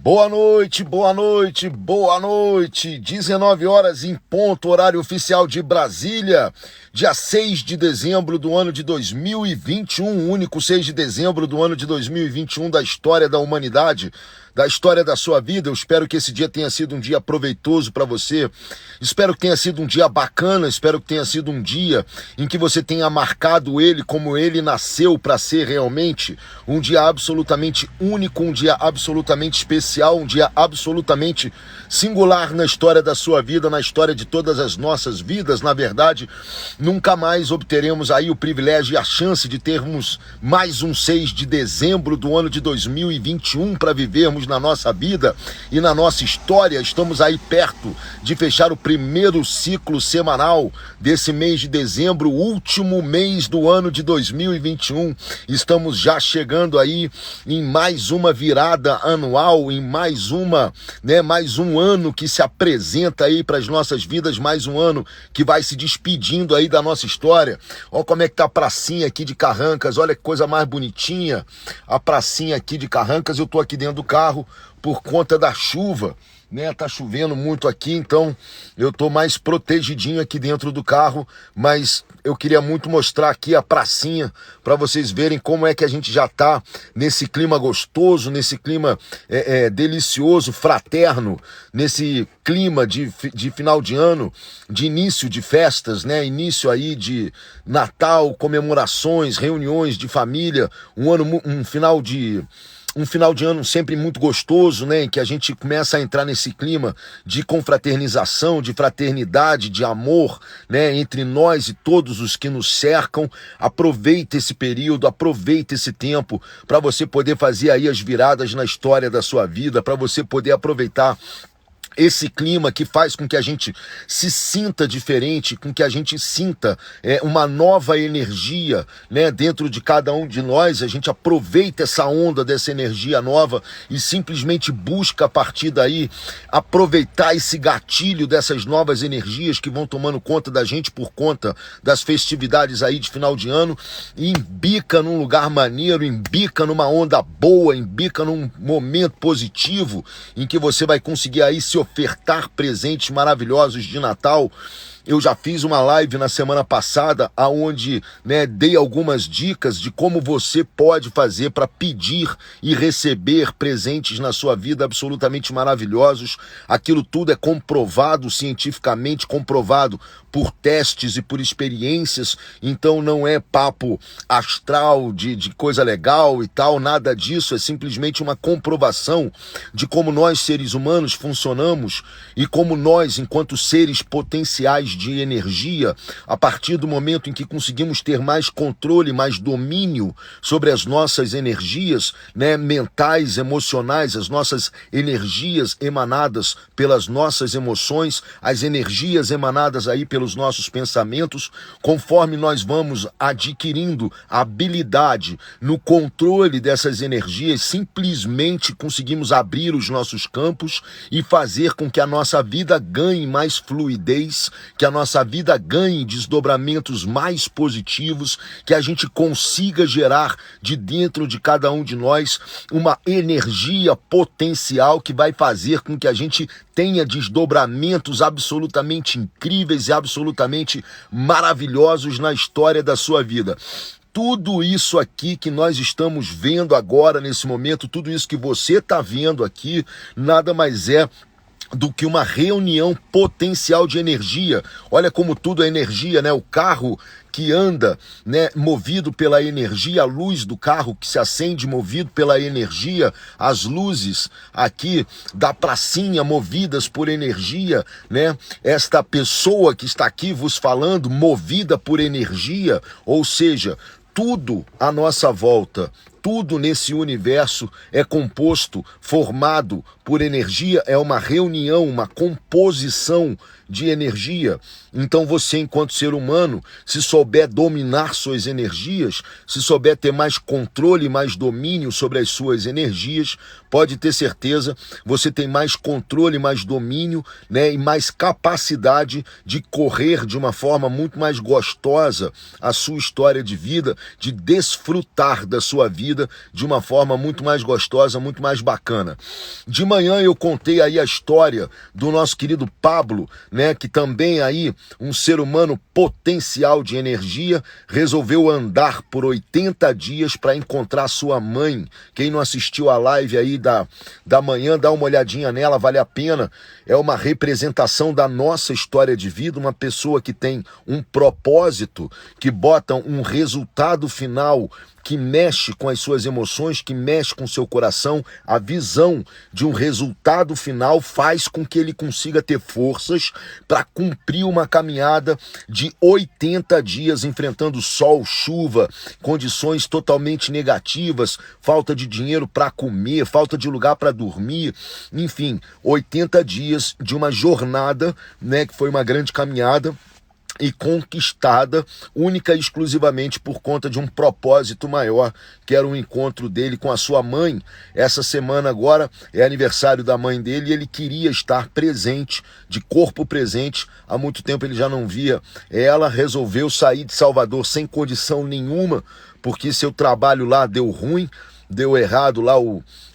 Boa noite, boa noite, boa noite. 19 horas em ponto, horário oficial de Brasília. Dia 6 de dezembro do ano de 2021, único 6 de dezembro do ano de 2021 da história da humanidade, da história da sua vida. Eu espero que esse dia tenha sido um dia proveitoso para você. Espero que tenha sido um dia bacana, espero que tenha sido um dia em que você tenha marcado ele como ele nasceu para ser realmente. Um dia absolutamente único, um dia absolutamente especial, um dia absolutamente singular na história da sua vida, na história de todas as nossas vidas. Na verdade, nunca mais obteremos aí o privilégio e a chance de termos mais um 6 de dezembro do ano de 2021 para vivermos na nossa vida e na nossa história. Estamos aí perto de fechar o primeiro ciclo semanal desse mês de dezembro, último mês do ano de 2021. Estamos já chegando aí em mais uma virada anual, em mais um ano que se apresenta aí para as nossas vidas, mais um ano que vai se despedindo aí da nossa história. Olha como é que tá a pracinha aqui de Carrancas, olha que coisa mais bonitinha, a pracinha aqui de Carrancas. Eu tô aqui dentro do carro por conta da chuva, né? Tá chovendo muito aqui, então eu tô mais protegidinho aqui dentro do carro, mas eu queria muito mostrar aqui a pracinha para vocês verem como é que a gente já tá nesse clima gostoso, nesse clima delicioso, fraterno, nesse clima de final de ano, de início de festas, né? Início aí de Natal, comemorações, reuniões de família, um final de ano sempre muito gostoso, né? Em que a gente começa a entrar nesse clima de confraternização, de fraternidade, de amor, né? Entre nós e todos os que nos cercam. Aproveita esse período, aproveita esse tempo para você poder fazer aí as viradas na história da sua vida, para você poder aproveitar esse clima que faz com que a gente se sinta diferente, com que a gente sinta uma nova energia, né, dentro de cada um de nós. A gente aproveita essa onda dessa energia nova e simplesmente busca a partir daí aproveitar esse gatilho dessas novas energias que vão tomando conta da gente por conta das festividades aí de final de ano, e embica num lugar maneiro, embica numa onda boa, embica num momento positivo em que você vai conseguir aí se ofertar presentes maravilhosos de Natal. Eu já fiz uma live na semana passada onde, né, dei algumas dicas de como você pode fazer para pedir e receber presentes na sua vida absolutamente maravilhosos. Aquilo tudo é comprovado, cientificamente comprovado por testes e por experiências, então não é papo astral de coisa legal e tal, nada disso. É simplesmente uma comprovação de como nós, seres humanos, funcionamos e como nós, enquanto seres potenciais de energia, a partir do momento em que conseguimos ter mais controle, mais domínio sobre as nossas energias, né, mentais, emocionais, as nossas energias emanadas pelas nossas emoções, as energias emanadas aí pelos nossos pensamentos, conforme nós vamos adquirindo habilidade no controle dessas energias, simplesmente conseguimos abrir os nossos campos e fazer com que a nossa vida ganhe mais fluidez, que a nossa vida ganhe desdobramentos mais positivos, que a gente consiga gerar de dentro de cada um de nós uma energia potencial que vai fazer com que a gente tenha desdobramentos absolutamente incríveis e absolutamente maravilhosos na história da sua vida. Tudo isso aqui que nós estamos vendo agora nesse momento, tudo isso que você está vendo aqui, nada mais é do que uma reunião potencial de energia. Olha como tudo é energia, né? O carro que anda, né, movido pela energia, a luz do carro que se acende movido pela energia, as luzes aqui da pracinha movidas por energia, né? Esta pessoa que está aqui vos falando movida por energia, ou seja, tudo à nossa volta, tudo nesse universo é composto, formado por energia, é uma reunião, uma composição de energia. Então você, enquanto ser humano, se souber dominar suas energias, se souber ter mais controle, mais domínio sobre as suas energias, pode ter certeza, você tem mais controle, mais domínio, né, e mais capacidade de correr de uma forma muito mais gostosa a sua história de vida, de desfrutar da sua vida de uma forma muito mais gostosa, muito mais bacana. De manhã eu contei aí a história do nosso querido Pablo, né, que também aí um ser humano potencial de energia, resolveu andar por 80 dias para encontrar sua mãe. Quem não assistiu a live aí da manhã, dá uma olhadinha nela, vale a pena. É uma representação da nossa história de vida, uma pessoa que tem um propósito, que bota um resultado final que mexe com as suas emoções, que mexe com o seu coração. A visão de um resultado final faz com que ele consiga ter forças para cumprir uma caminhada de 80 dias enfrentando sol, chuva, condições totalmente negativas, falta de dinheiro para comer, falta de lugar para dormir, enfim, 80 dias de uma jornada, né, que foi uma grande caminhada e conquistada única e exclusivamente por conta de um propósito maior, que era o encontro dele com a sua mãe. Essa semana agora é aniversário da mãe dele e ele queria estar presente, de corpo presente. Há muito tempo ele já não via ela, resolveu sair de Salvador sem condição nenhuma, porque seu trabalho lá deu ruim, deu errado lá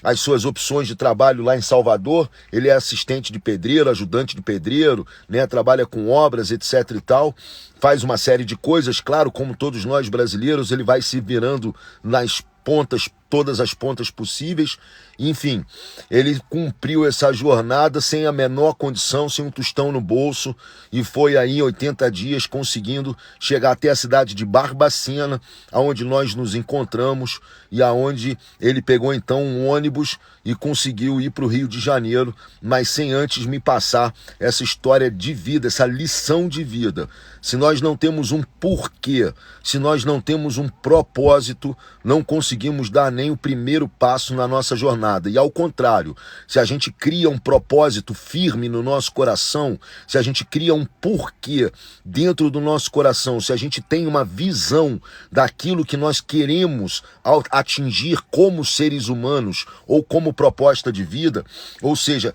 as suas opções de trabalho lá em Salvador. Ele é assistente de pedreiro, ajudante de pedreiro, né? Trabalha com obras, etc e tal. Faz uma série de coisas, claro, como todos nós brasileiros, ele vai se virando nas pontas, todas as pontas possíveis. Enfim, ele cumpriu essa jornada sem a menor condição, sem um tostão no bolso, e foi aí em 80 dias conseguindo chegar até a cidade de Barbacena, aonde nós nos encontramos e aonde ele pegou então um ônibus e conseguiu ir para o Rio de Janeiro, mas sem antes me passar essa história de vida, essa lição de vida. Se nós não temos um porquê, se nós não temos um propósito, não conseguimos dar nem o primeiro passo na nossa jornada. E ao contrário, se a gente cria um propósito firme no nosso coração, se a gente cria um porquê dentro do nosso coração, se a gente tem uma visão daquilo que nós queremos atingir como seres humanos ou como proposta de vida, ou seja,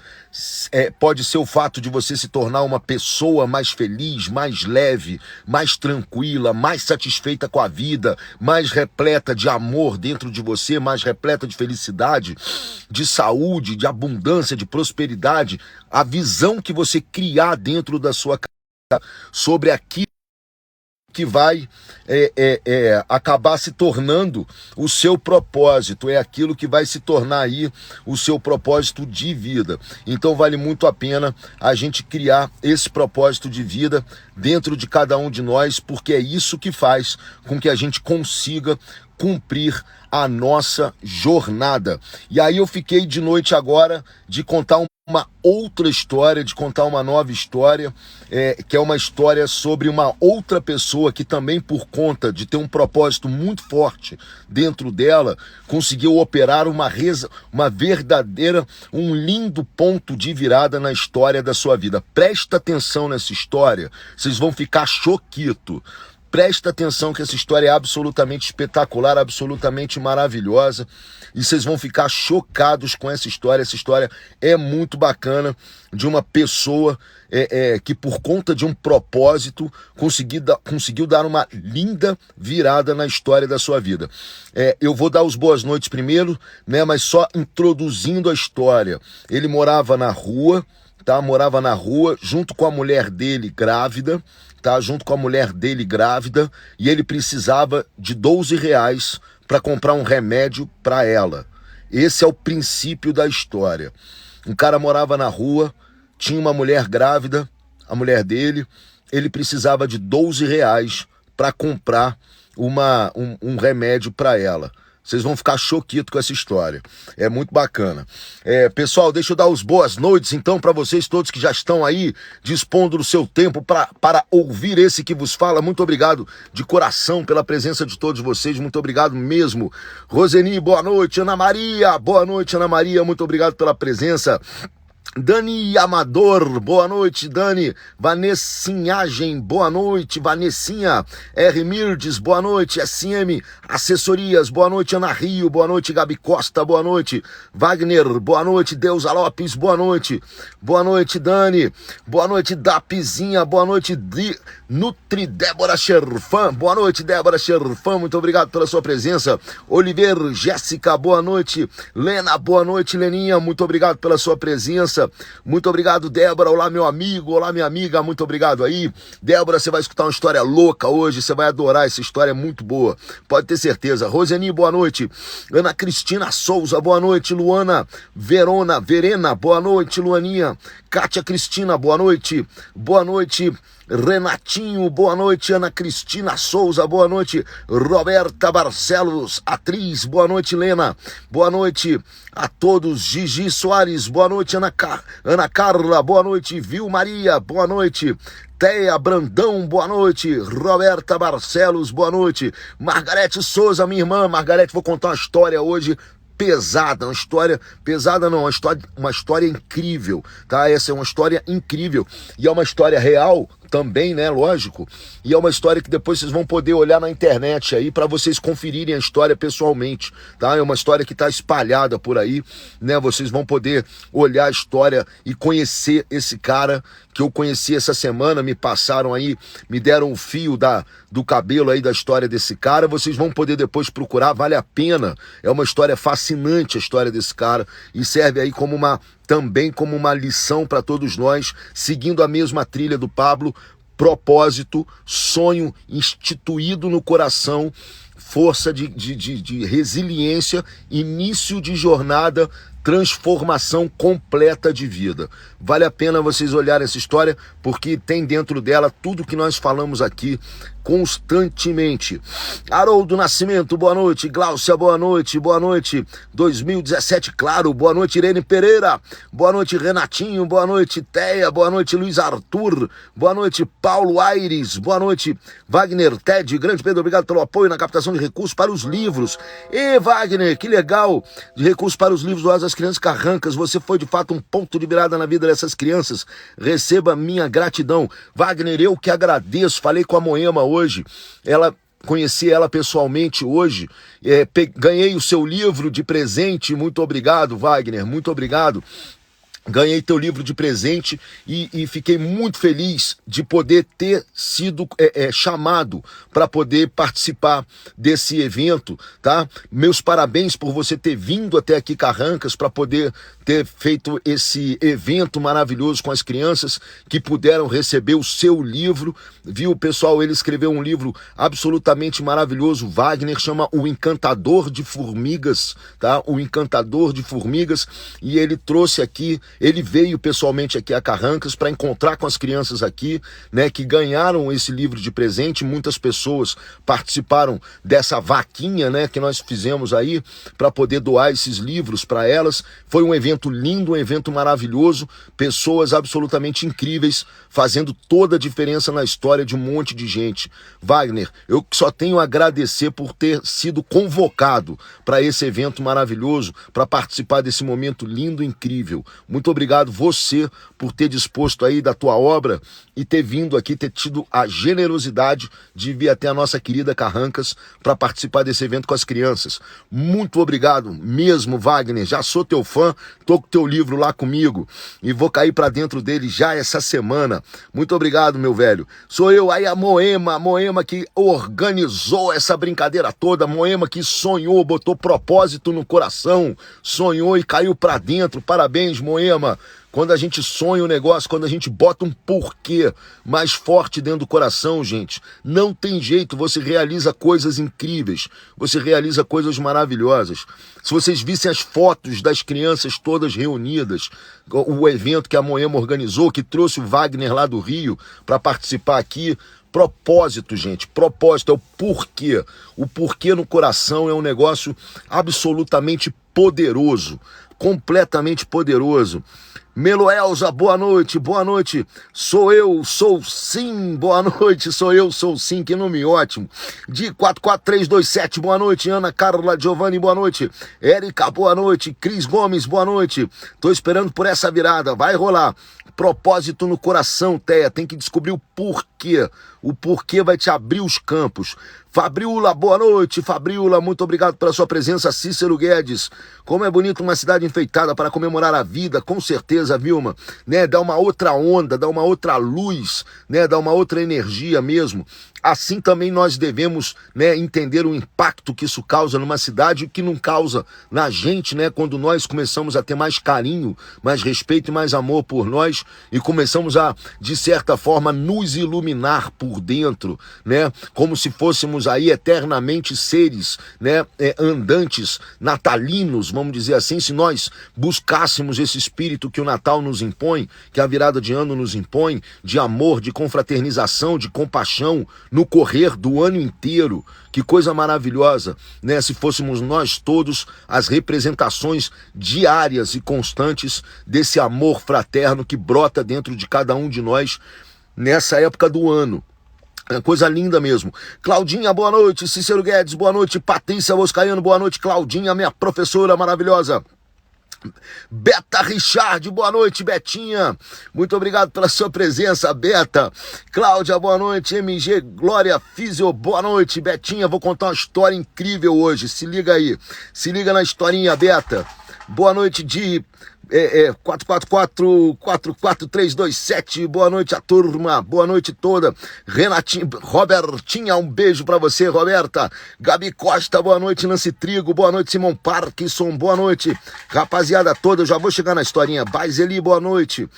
pode ser o fato de você se tornar uma pessoa mais feliz, mais leve, mais tranquila, mais satisfeita com a vida, mais repleta de amor dentro de você, mais repleta de felicidade, de saúde, de abundância, de prosperidade. A visão que você criar dentro da sua casa sobre aquilo que vai acabar se tornando o seu propósito, é aquilo que vai se tornar aí o seu propósito de vida. Então vale muito a pena a gente criar esse propósito de vida dentro de cada um de nós, porque é isso que faz com que a gente consiga cumprir a nossa jornada. E aí eu fiquei de noite agora de contar uma outra história, de contar uma nova história, que é uma história sobre uma outra pessoa que também, por conta de ter um propósito muito forte dentro dela, conseguiu operar uma verdadeira, um lindo ponto de virada na história da sua vida. Presta atenção nessa história, vocês vão ficar choquito. Presta atenção que essa história é absolutamente espetacular, absolutamente maravilhosa, e vocês vão ficar chocados com essa história. Essa história é muito bacana, de uma pessoa que por conta de um propósito conseguiu dar uma linda virada na história da sua vida. Eu vou dar os boas noites primeiro, né, mas só introduzindo a história. Ele morava na rua, tá? Morava na rua junto com a mulher dele grávida, tá? Junto com a mulher dele grávida, e ele precisava de R$12 para comprar um remédio para ela. Esse é o princípio da história. Um cara morava na rua, tinha uma mulher grávida, a mulher dele, ele precisava de R$12 para comprar um remédio para ela. Vocês vão ficar choquitos com essa história. É muito bacana. Pessoal, deixa eu dar os boas noites, então, para vocês todos que já estão aí dispondo do seu tempo para ouvir esse que vos fala. Muito obrigado de coração pela presença de todos vocês. Muito obrigado mesmo. Roseni, boa noite. Ana Maria, boa noite, Ana Maria. Muito obrigado pela presença. Dani Amador, boa noite, Dani. Vanessinhagem, boa noite, Vanessinha. R. Mirdes, boa noite. SM Assessorias, boa noite. Ana Rio, boa noite. Gabi Costa, boa noite. Wagner, boa noite. Deusa Lopes, boa noite. Boa noite, Dani. Boa noite, Dapizinha, boa noite. Nutri Débora Sherfan, boa noite, Débora Sherfan, muito obrigado pela sua presença. Oliver Jéssica, boa noite. Lena, boa noite, Leninha, muito obrigado pela sua presença. Muito obrigado, Débora. Olá, meu amigo, olá, minha amiga, muito obrigado aí. Débora, você vai escutar uma história louca hoje, você vai adorar, essa história é muito boa, pode ter certeza. Roseni, boa noite. Ana Cristina Souza, boa noite. Luana Verena, boa noite, Luaninha. Kátia Cristina, boa noite. Boa noite, Renatinho, boa noite. Ana Cristina Souza, boa noite. Roberta Barcelos, atriz, boa noite. Lena, boa noite a todos. Gigi Soares, boa noite. Ana Carla, boa noite. Vil Maria, boa noite. Teia Brandão, boa noite. Roberta Barcelos, boa noite. Margarete Souza, minha irmã. Margarete, vou contar uma história hoje pesada, uma história pesada não, uma história incrível, tá? Essa é uma história incrível e é uma história real também, né, lógico, e é uma história que depois vocês vão poder olhar na internet aí para vocês conferirem a história pessoalmente, tá? É uma história que está espalhada por aí, né? Vocês vão poder olhar a história e conhecer esse cara que eu conheci essa semana, me passaram aí, me deram o fio do cabelo aí da história desse cara, vocês vão poder depois procurar, vale a pena, é uma história fascinante a história desse cara e serve aí também como uma lição para todos nós, seguindo a mesma trilha do Pablo, propósito, sonho instituído no coração, força de resiliência, início de jornada, transformação completa de vida. Vale a pena vocês olharem essa história, porque tem dentro dela tudo que nós falamos aqui constantemente. Haroldo Nascimento, boa noite. Gláucia, boa noite. Boa noite. 2017, claro. Boa noite, Irene Pereira. Boa noite, Renatinho. Boa noite, Teia. Boa noite, Luiz Arthur. Boa noite, Paulo Aires. Boa noite, Wagner Ted. Grande Pedro, obrigado pelo apoio na captação de recursos para os livros. E Wagner, que legal, de recursos para os livros do Asas Crianças Carrancas. Você foi de fato um ponto de virada na vida dessas crianças. Receba minha gratidão. Wagner, eu que agradeço. Falei com a Moema hoje. Conheci ela pessoalmente hoje, ganhei o seu livro de presente, muito obrigado, Wagner, muito obrigado. Ganhei teu livro de presente e fiquei muito feliz de poder ter sido chamado para poder participar desse evento, tá? Meus parabéns por você ter vindo até aqui Carrancas para poder ter feito esse evento maravilhoso com as crianças que puderam receber o seu livro, viu, pessoal? Ele escreveu um livro absolutamente maravilhoso, Wagner, chama O Encantador de Formigas, tá? O Encantador de Formigas, e ele trouxe aqui, ele veio pessoalmente aqui a Carrancas para encontrar com as crianças aqui, né, que ganharam esse livro de presente. Muitas pessoas participaram dessa vaquinha, né, que nós fizemos aí para poder doar esses livros para elas. Foi um evento lindo, um evento maravilhoso, pessoas absolutamente incríveis, fazendo toda a diferença na história de um monte de gente. Wagner, eu só tenho a agradecer por ter sido convocado para esse evento maravilhoso, para participar desse momento lindo e incrível. Muito obrigado você por ter disposto aí da tua obra e ter vindo aqui, ter tido a generosidade de vir até a nossa querida Carrancas para participar desse evento com as crianças. Muito obrigado mesmo, Wagner. Já sou teu fã, tô com teu livro lá comigo e vou cair para dentro dele já essa semana. Muito obrigado, meu velho. Sou eu aí, a Moema que organizou essa brincadeira toda, a Moema que sonhou, botou propósito no coração, sonhou e caiu para dentro. Parabéns, Moema. Quando a gente sonha um negócio, quando a gente bota um porquê mais forte dentro do coração, gente, não tem jeito, você realiza coisas incríveis, você realiza coisas maravilhosas. Se vocês vissem as fotos das crianças todas reunidas, o evento que a Moema organizou, que trouxe o Wagner lá do Rio para participar aqui, propósito, gente, propósito é o porquê. O porquê no coração é um negócio absolutamente poderoso, completamente poderoso. Meloelza, boa noite, boa noite. Sou eu, sou sim, boa noite, sou eu, sou sim, que nome ótimo. De 44327, boa noite. Ana Carla Giovanni, boa noite. Érica, boa noite. Cris Gomes, boa noite. Tô esperando por essa virada, vai rolar. Propósito no coração, Teia, tem que descobrir o porquê. O porquê vai te abrir os campos. Fabriola, boa noite. Fabriola, muito obrigado pela sua presença. Cícero Guedes, como é bonito uma cidade enfeitada para comemorar a vida, com certeza, Vilma, né? Dá uma outra onda, dá uma outra luz, né? Dá uma outra energia mesmo. Assim também nós devemos, né, entender o impacto que isso causa numa cidade e o que não causa na gente, né? Quando nós começamos a ter mais carinho, mais respeito e mais amor por nós e começamos a, de certa forma, nos iluminar por dentro, né? Como se fôssemos aí eternamente seres, né, andantes, natalinos, vamos dizer assim, se nós buscássemos esse espírito que o Natal nos impõe, que a virada de ano nos impõe, de amor, de confraternização, de compaixão, no correr do ano inteiro. Que coisa maravilhosa, né? Se fôssemos nós todos as representações diárias e constantes desse amor fraterno que brota dentro de cada um de nós nessa época do ano. É coisa linda mesmo. Claudinha, boa noite. Cícero Guedes, boa noite. Patrícia Boscaiano, boa noite. Claudinha, minha professora maravilhosa. Beta Richard, boa noite, Betinha. Muito obrigado pela sua presença, Beta. Cláudia, boa noite. MG Glória Físio, boa noite. Betinha, vou contar uma história incrível hoje. Se liga aí. Se liga na historinha, Beta. Boa noite de 444-44327, boa noite a turma, boa noite toda. Renatinha, Robertinha, um beijo pra você, Roberta. Gabi Costa, boa noite. Nancy Trigo, boa noite. Simão Parkinson, boa noite. Rapaziada toda, eu já vou chegar na historinha. Baizeli, boa noite.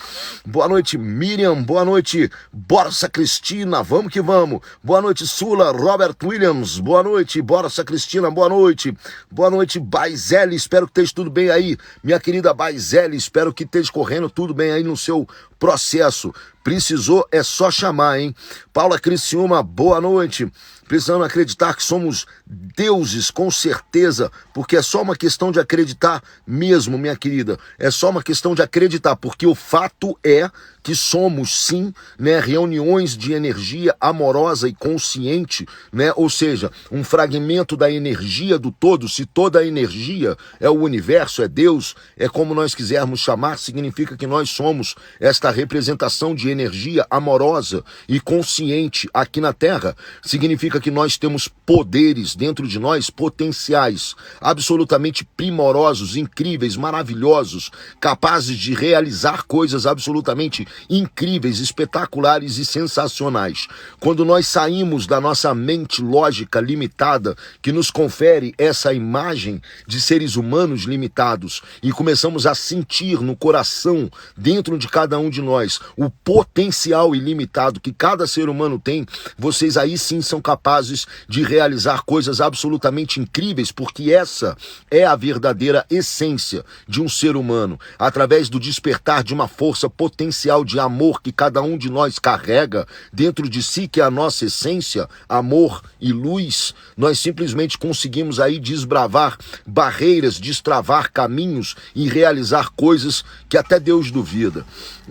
Boa noite, Miriam, boa noite. Borsa Cristina, vamos que vamos. Boa noite, Sula, Robert Williams, boa noite. Borsa Cristina, boa noite. Boa noite, Baizeli, espero que esteja tudo bem aí, minha querida Baizeli. Espero que esteja correndo tudo bem aí no seu processo. Precisou, é só chamar, hein? Paula Criciúma, boa noite. Precisamos acreditar que somos deuses, com certeza, porque é só uma questão de acreditar mesmo, minha querida. É só uma questão de acreditar, porque o fato é que somos, sim, né, reuniões de energia amorosa e consciente, né? Ou seja, um fragmento da energia do todo. Se toda a energia é o universo, é Deus, é como nós quisermos chamar, significa que nós somos esta representação de energia amorosa e consciente aqui na Terra. Significa que nós temos poderes dentro de nós, potenciais, absolutamente primorosos, incríveis, maravilhosos, capazes de realizar coisas absolutamente incríveis, espetaculares e sensacionais. Quando nós saímos da nossa mente lógica limitada, que nos confere essa imagem de seres humanos limitados, e começamos a sentir no coração, dentro de cada um de nós, o potencial ilimitado que cada ser humano tem, vocês aí sim são capazes de realizar coisas absolutamente incríveis, porque essa é a verdadeira essência de um ser humano. Através do despertar de uma força potencial de amor que cada um de nós carrega dentro de si, que é a nossa essência, amor e luz, nós simplesmente conseguimos aí desbravar barreiras, destravar caminhos e realizar coisas que até Deus duvida.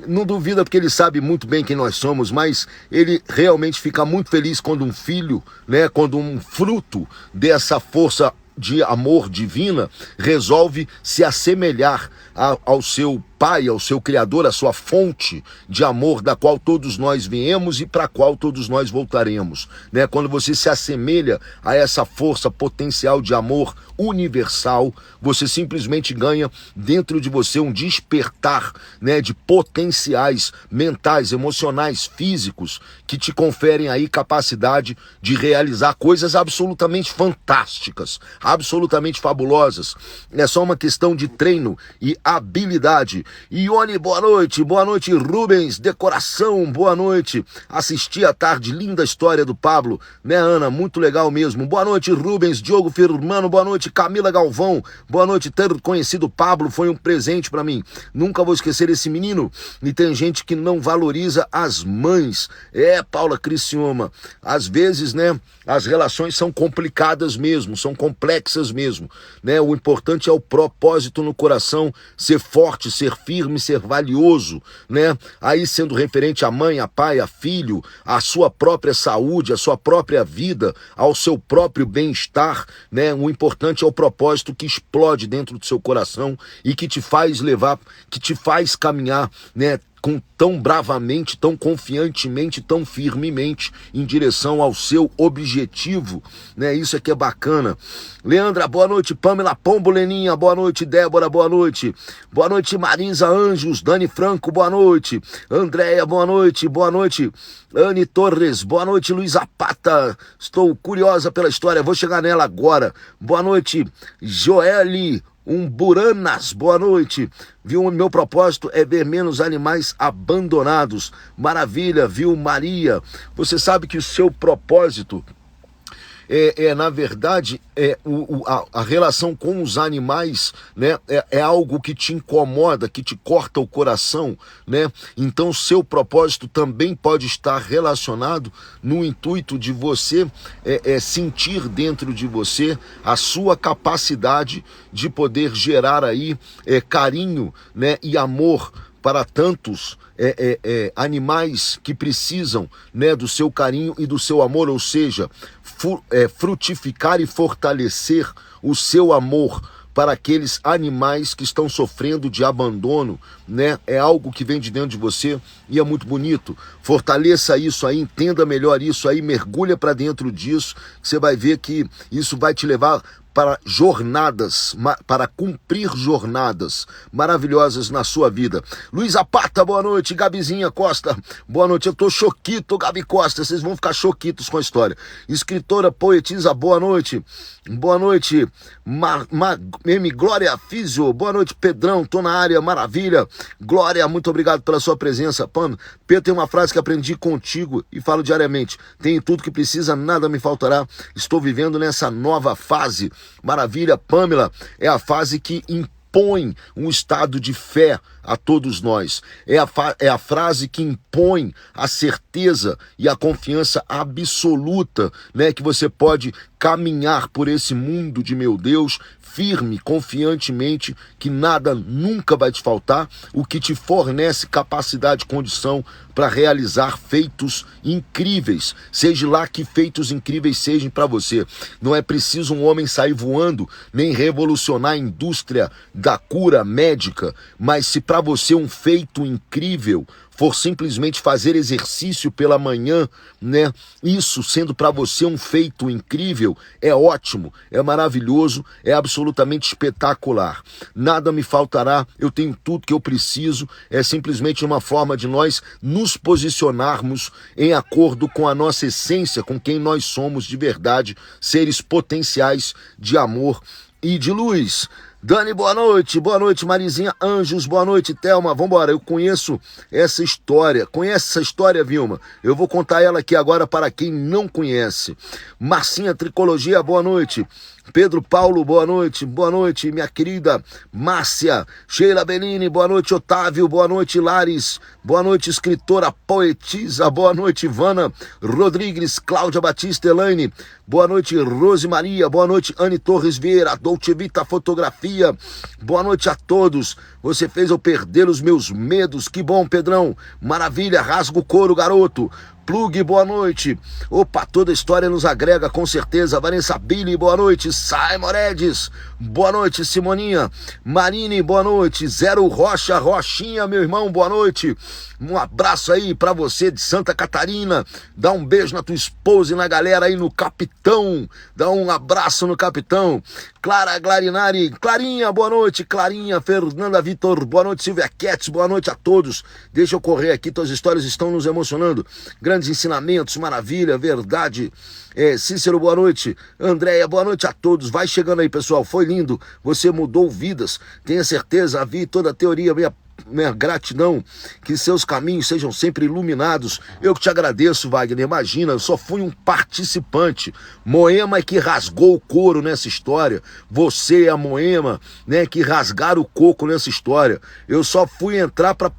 Não duvida porque ele sabe muito bem quem nós somos, mas ele realmente fica muito feliz quando um filho, né, quando um fruto dessa força de amor divina resolve se assemelhar ao seu Pai, ao seu Criador, a sua fonte de amor, da qual todos nós viemos e para a qual todos nós voltaremos, né? Quando você se assemelha a essa força potencial de amor universal, você simplesmente ganha dentro de você um despertar, né, de potenciais mentais, emocionais, físicos, que te conferem aí capacidade de realizar coisas absolutamente fantásticas, absolutamente fabulosas. É só uma questão de treino e habilidade. Ione, boa noite. Boa noite, Rubens, decoração, boa noite. Assisti à tarde, linda história do Pablo, né, Ana? Muito legal mesmo. Boa noite, Rubens. Diogo Firmano, boa noite. Camila Galvão, boa noite. Ter conhecido o Pablo foi um presente para mim. Nunca vou esquecer esse menino. E tem gente que não valoriza as mães. Paula Criciúma, às vezes, né, as relações são complicadas mesmo, são complexas mesmo, né? O importante é o propósito no coração ser forte, ser firme, ser valioso, né? Aí sendo referente a mãe, a pai, a filho, a sua própria saúde, a sua própria vida, ao seu próprio bem-estar, né? O importante é o propósito que explode dentro do seu coração e que te faz levar, que te faz caminhar, né? Tão bravamente, tão confiantemente, tão firmemente em direção ao seu objetivo, né? Isso aqui é bacana. Leandra, boa noite. Pamela Pombo, Leninha, boa noite. Débora, boa noite. Boa noite, Marisa Anjos. Dani Franco, boa noite. Andréia, boa noite. Boa noite, Anne Torres. Boa noite, Luiz Zapata. Estou curiosa pela história, vou chegar nela agora. Boa noite, Joeli Buranas, boa noite. Viu, meu propósito é ver menos animais abandonados. Maravilha, viu, Maria? Você sabe que o seu propósito na verdade, a relação com os animais, né, é algo que te incomoda, que te corta o coração, né? Então, seu propósito também pode estar relacionado no intuito de você sentir dentro de você a sua capacidade de poder gerar aí carinho, né, e amor para tantos animais que precisam, né, do seu carinho e do seu amor, ou seja, frutificar e fortalecer o seu amor para aqueles animais que estão sofrendo de abandono, né? É algo que vem de dentro de você e é muito bonito. Fortaleça isso aí, entenda melhor isso aí, mergulha para dentro disso, você vai ver que isso vai te levar para jornadas, para cumprir jornadas maravilhosas na sua vida. Luiz Zapata, boa noite. Gabizinha Costa, boa noite. Eu tô choquito, Gabi Costa, vocês vão ficar choquitos com a história. Escritora, poetisa, boa noite. Boa noite, Glória Físio, boa noite, Pedrão, tô na área, maravilha. Glória, muito obrigado pela sua presença. Pam, Pedro, tem uma frase que aprendi contigo e falo diariamente: tenho tudo que precisa, nada me faltará. Estou vivendo nessa nova fase. Maravilha, Pamela, é a fase que impõe um estado de fé a todos nós. É a frase que impõe a certeza e a confiança absoluta, né, que você pode caminhar por esse mundo de meu Deus firme, confiantemente, que nada nunca vai te faltar, o que te fornece capacidade e condição para realizar feitos incríveis, seja lá que feitos incríveis sejam para você. Não é preciso um homem sair voando, nem revolucionar a indústria da cura médica, mas se para você um feito incrível for simplesmente fazer exercício pela manhã, né? Isso sendo para você um feito incrível, é ótimo, é maravilhoso, é absolutamente espetacular. Nada me faltará, eu tenho tudo que eu preciso, é simplesmente uma forma de nós nos posicionarmos em acordo com a nossa essência, com quem nós somos de verdade, seres potenciais de amor e de luz. Dani, boa noite, Marizinha Anjos, boa noite, Thelma, vambora, eu conheço essa história, conhece essa história, Vilma? Eu vou contar ela aqui agora para quem não conhece. Marcinha Tricologia, boa noite. Pedro Paulo, boa noite, minha querida Márcia. Sheila Bellini, boa noite, Otávio, boa noite, Lares, boa noite, escritora, poetisa, boa noite, Ivana Rodrigues, Cláudia Batista, Elaine, boa noite, Rose Maria, boa noite, Anne Torres Vieira, Dolce Vita Fotografia, boa noite a todos. Você fez eu perder os meus medos, que bom, Pedrão, maravilha, rasga o couro, garoto. Plug, boa noite. Opa, toda história nos agrega, com certeza. Vanessa Billy, boa noite. Simon Edis, boa noite. Simoninha. Marine, boa noite. Zero Rocha, Rochinha, meu irmão, boa noite. Um abraço aí pra você de Santa Catarina. Dá um beijo na tua esposa e na galera aí no Capitão. Dá um abraço no Capitão. Clara Glarinari, Clarinha, boa noite. Clarinha, Fernanda Vitor, boa noite. Silvia Ketz, boa noite a todos. Deixa eu correr aqui, tuas histórias estão nos emocionando. Grandes ensinamentos, maravilha, verdade. Cícero, boa noite. Andréia, boa noite a todos. Vai chegando aí, pessoal. Foi lindo. Você mudou vidas. Tenha certeza, vi toda a teoria, minha gratidão, que seus caminhos sejam sempre iluminados. Eu que te agradeço, Wagner. Imagina, eu só fui um participante. Moema é que rasgou o couro nessa história. Você é a Moema, né, que rasgaram o coco nessa história. Eu só fui entrar para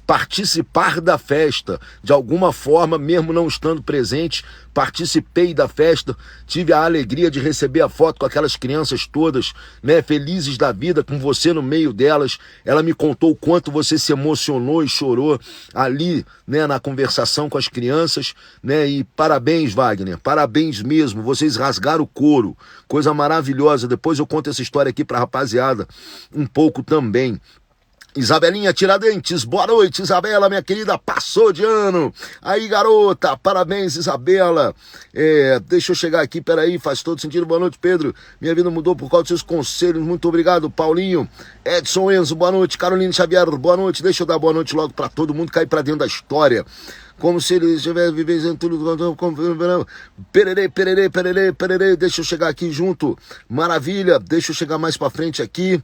participar da festa, de alguma forma, mesmo não estando presente, participei da festa, tive a alegria de receber a foto com aquelas crianças todas, né, felizes da vida, com você no meio delas. Ela me contou o quanto você se emocionou e chorou ali, né, na conversação com as crianças, né, e parabéns, Wagner, parabéns mesmo, vocês rasgaram o couro, coisa maravilhosa. Depois eu conto essa história aqui pra rapaziada um pouco também. Isabelinha Tiradentes, boa noite, Isabela, minha querida, passou de ano. Aí, garota, parabéns, Isabela. Deixa eu chegar aqui, peraí, faz todo sentido. Boa noite, Pedro. Minha vida mudou por causa dos seus conselhos, muito obrigado, Paulinho. Edson Enzo, boa noite. Caroline Xavier, boa noite. Deixa eu dar boa noite logo pra todo mundo cair pra dentro da história. Como se ele estivesse vivendo tudo. Pererê, deixa eu chegar aqui junto. Maravilha, deixa eu chegar mais pra frente aqui.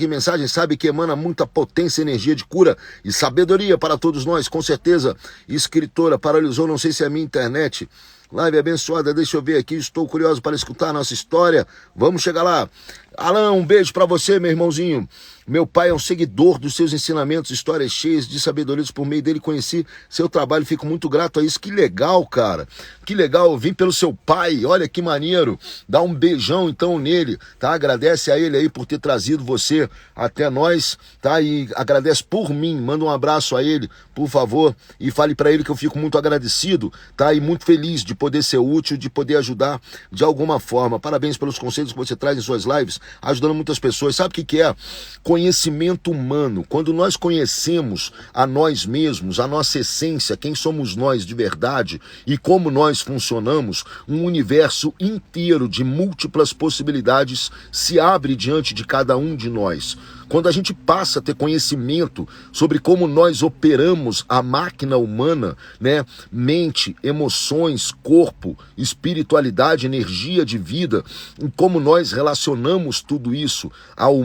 Mensagem, sabe que emana muita potência, energia de cura e sabedoria para todos nós, com certeza. Escritora, paralisou, não sei se é a minha internet. Live abençoada, deixa eu ver aqui, estou curioso para escutar a nossa história. Vamos chegar lá. Alan, um beijo para você, meu irmãozinho. Meu pai é um seguidor dos seus ensinamentos, histórias cheias de sabedoria. Por meio dele conheci seu trabalho, fico muito grato a isso. Que legal, cara. Que legal, eu vim pelo seu pai, olha que maneiro. Dá um beijão então nele, tá? Agradece a ele aí por ter trazido você até nós, tá? E agradece por mim, manda um abraço a ele, por favor. E fale para ele que eu fico muito agradecido, tá? E muito feliz de poder ser útil, de poder ajudar de alguma forma. Parabéns pelos conselhos que você traz em suas lives, ajudando muitas pessoas. Sabe o que é? Conhecimento humano. Quando nós conhecemos a nós mesmos, a nossa essência, quem somos nós de verdade e como nós funcionamos, um universo inteiro de múltiplas possibilidades se abre diante de cada um de nós. Quando a gente passa a ter conhecimento sobre como nós operamos a máquina humana, né? Mente, emoções, corpo, espiritualidade, energia de vida, e como nós relacionamos tudo isso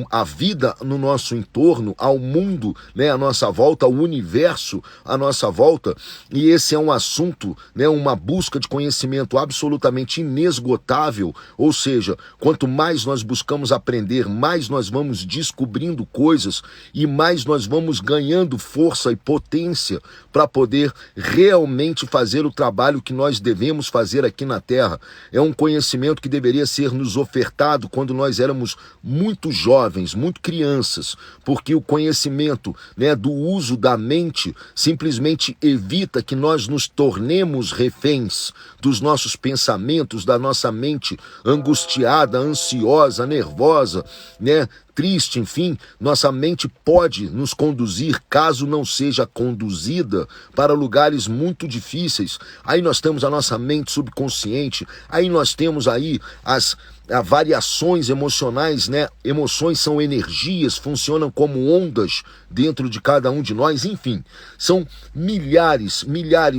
à vida no nosso entorno, ao mundo, né? À nossa volta, ao universo à nossa volta. E esse é um assunto, né? Uma busca de conhecimento absolutamente inesgotável, ou seja, quanto mais nós buscamos aprender, mais nós vamos descobrindo coisas e mais nós vamos ganhando força e potência para poder realmente fazer o trabalho que nós devemos fazer aqui na Terra. É um conhecimento que deveria ser nos ofertado quando nós éramos muito jovens, muito crianças, porque o conhecimento, né, do uso da mente simplesmente evita que nós nos tornemos reféns dos nossos pensamentos, da nossa mente angustiada, ansiosa, nervosa, né, triste, enfim. Nossa mente pode nos conduzir, caso não seja conduzida, para lugares muito difíceis. Aí nós temos a nossa mente subconsciente, aí nós temos aí as variações emocionais, né? Emoções são energias, funcionam como ondas dentro de cada um de nós, enfim, são milhares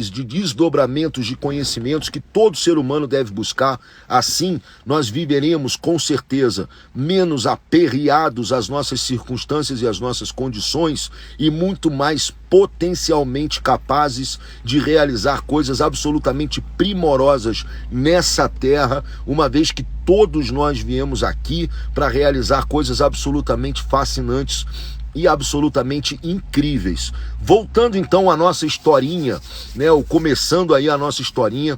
de desdobramentos de conhecimentos que todo ser humano deve buscar. Assim, nós viveremos com certeza menos aperreados às nossas circunstâncias e às nossas condições e muito mais potencialmente capazes de realizar coisas absolutamente primorosas nessa terra, uma vez que todos nós viemos aqui para realizar coisas absolutamente fascinantes e absolutamente incríveis. Voltando então à nossa historinha, né, ou começando aí a nossa historinha,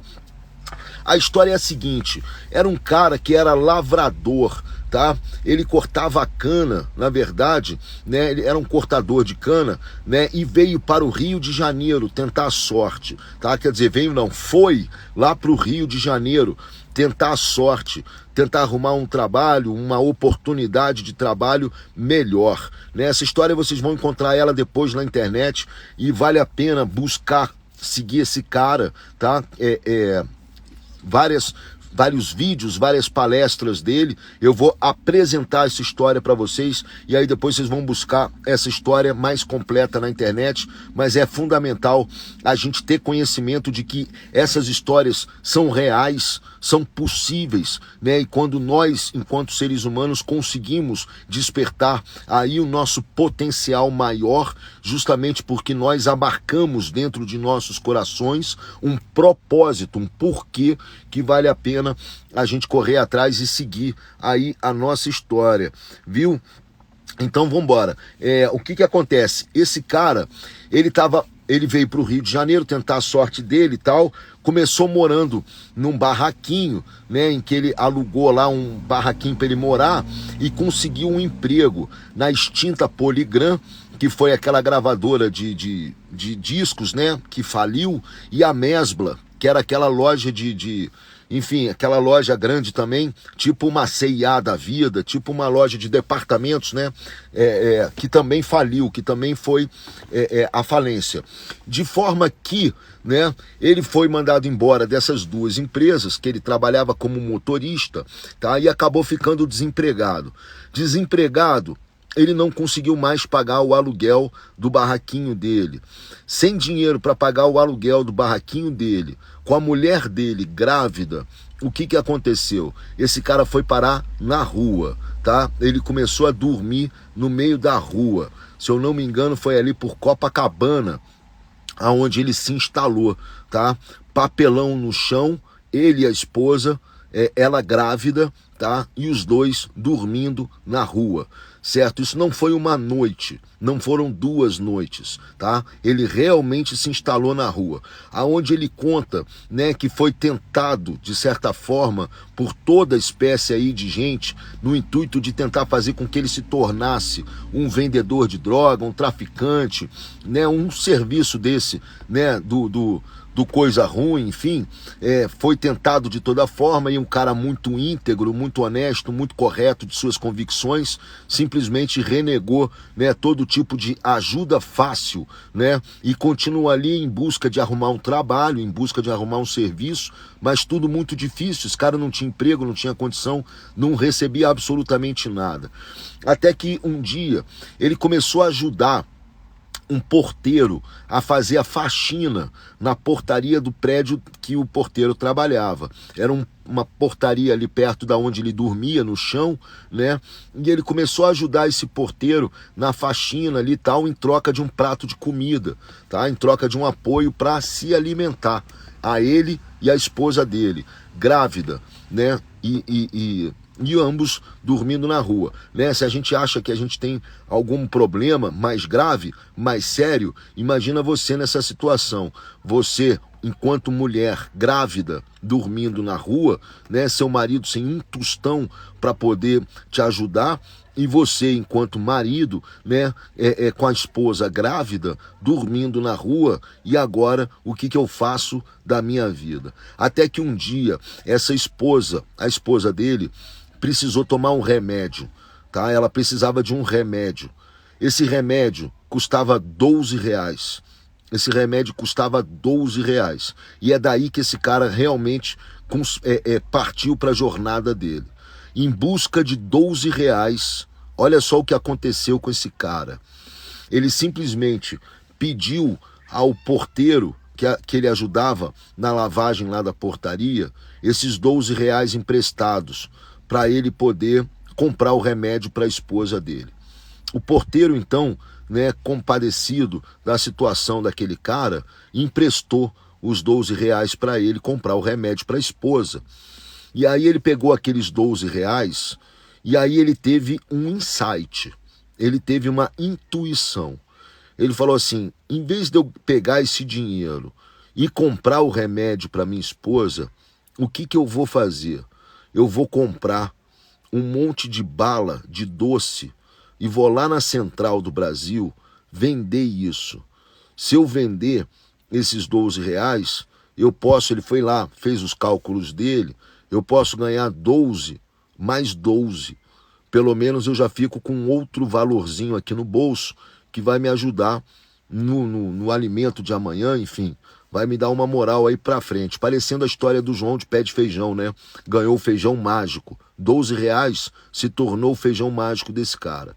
a história é a seguinte: era um cara que era lavrador, tá? Ele cortava a cana, na verdade, né? Ele era um cortador de cana, né? E veio para o Rio de Janeiro tentar a sorte, tá? Quer dizer, veio não, foi lá para o Rio de Janeiro tentar a sorte, tentar arrumar um trabalho, uma oportunidade de trabalho melhor, né? Essa história vocês vão encontrar ela depois na internet e vale a pena buscar, seguir esse cara, tá? Vários vídeos, várias palestras dele. Eu vou apresentar essa história para vocês e aí depois vocês vão buscar essa história mais completa na internet, mas é fundamental a gente ter conhecimento de que essas histórias são reais, são possíveis, né? E quando nós, enquanto seres humanos, conseguimos despertar aí o nosso potencial maior, justamente porque nós abarcamos dentro de nossos corações um propósito, um porquê que vale a pena a gente correr atrás e seguir aí a nossa história, viu? Então vamos embora. O que que acontece? Esse cara, ele veio para o Rio de Janeiro tentar a sorte dele e tal. Começou morando num barraquinho, né, em que ele alugou lá um barraquinho para ele morar e conseguiu um emprego na extinta Polygram, que foi aquela gravadora de discos, né, que faliu, e a Mesbla, que era aquela loja enfim, aquela loja grande também, tipo uma C&A da vida, tipo uma loja de departamentos, né, que também faliu, que também foi a falência. De forma que, né, ele foi mandado embora dessas duas empresas, que ele trabalhava como motorista, tá, e acabou ficando desempregado. Desempregado, ele não conseguiu mais pagar o aluguel do barraquinho dele. Sem dinheiro para pagar o aluguel do barraquinho dele, com a mulher dele grávida, o que que aconteceu? Esse cara foi parar na rua, tá? Ele começou a dormir no meio da rua. Se eu não me engano, foi ali por Copacabana, aonde ele se instalou, tá? Papelão no chão, ele e a esposa, ela grávida, tá? E os dois dormindo na rua, certo? Isso não foi uma noite, não foram 2 noites, tá? Ele realmente se instalou na rua, aonde ele conta, né, que foi tentado, de certa forma, por toda espécie aí de gente, no intuito de tentar fazer com que ele se tornasse um vendedor de droga, um traficante, né, um serviço desse, né, do coisa ruim, enfim, foi tentado de toda forma, e um cara muito íntegro, muito honesto, muito correto de suas convicções, simplesmente renegou, né, todo tipo de ajuda fácil, né, e continua ali em busca de arrumar um trabalho, em busca de arrumar um serviço, mas tudo muito difícil. Esse cara não tinha emprego, não tinha condição, não recebia absolutamente nada. Até que um dia ele começou a ajudar um porteiro a fazer a faxina na portaria do prédio que o porteiro trabalhava. Era uma portaria ali perto da onde ele dormia, no chão, né? E ele começou a ajudar esse porteiro na faxina ali e tal, em troca de um prato de comida, tá? Em troca de um apoio para se alimentar, a ele e a esposa dele, grávida, né? E ambos dormindo na rua, né? Se a gente acha que a gente tem algum problema mais grave, mais sério, imagina você nessa situação. Você, enquanto mulher grávida, dormindo na rua, né? Seu marido sem um tostão para poder te ajudar, e você, enquanto marido, né, com a esposa grávida, dormindo na rua, e agora o que eu faço da minha vida? Até que um dia, essa esposa, a esposa dele, precisou tomar um remédio, tá? Ela precisava de um remédio. Esse remédio custava R$12. Esse remédio custava R$12. E é daí que esse cara realmente partiu para a jornada dele. Em busca de R$12, olha só o que aconteceu com esse cara. Ele simplesmente pediu ao porteiro que ele ajudava na lavagem lá da portaria, esses R$12 emprestados, para ele poder comprar o remédio para a esposa dele. O porteiro, então, né, compadecido da situação daquele cara, emprestou os R$12 para ele comprar o remédio para a esposa. E aí ele pegou aqueles R$12 e aí ele teve um insight, ele teve uma intuição. Ele falou assim: em vez de eu pegar esse dinheiro e comprar o remédio para minha esposa, o que eu vou fazer? Eu vou comprar um monte de bala, de doce, e vou lá na Central do Brasil vender isso. Se eu vender esses R$12, eu posso, ele foi lá, fez os cálculos dele, eu posso ganhar 12 mais 12. Pelo menos eu já fico com outro valorzinho aqui no bolso que vai me ajudar no alimento de amanhã, enfim. Vai me dar uma moral aí pra frente, parecendo a história do João de Pé de Feijão, né? Ganhou o feijão mágico, R$12 se tornou o feijão mágico desse cara.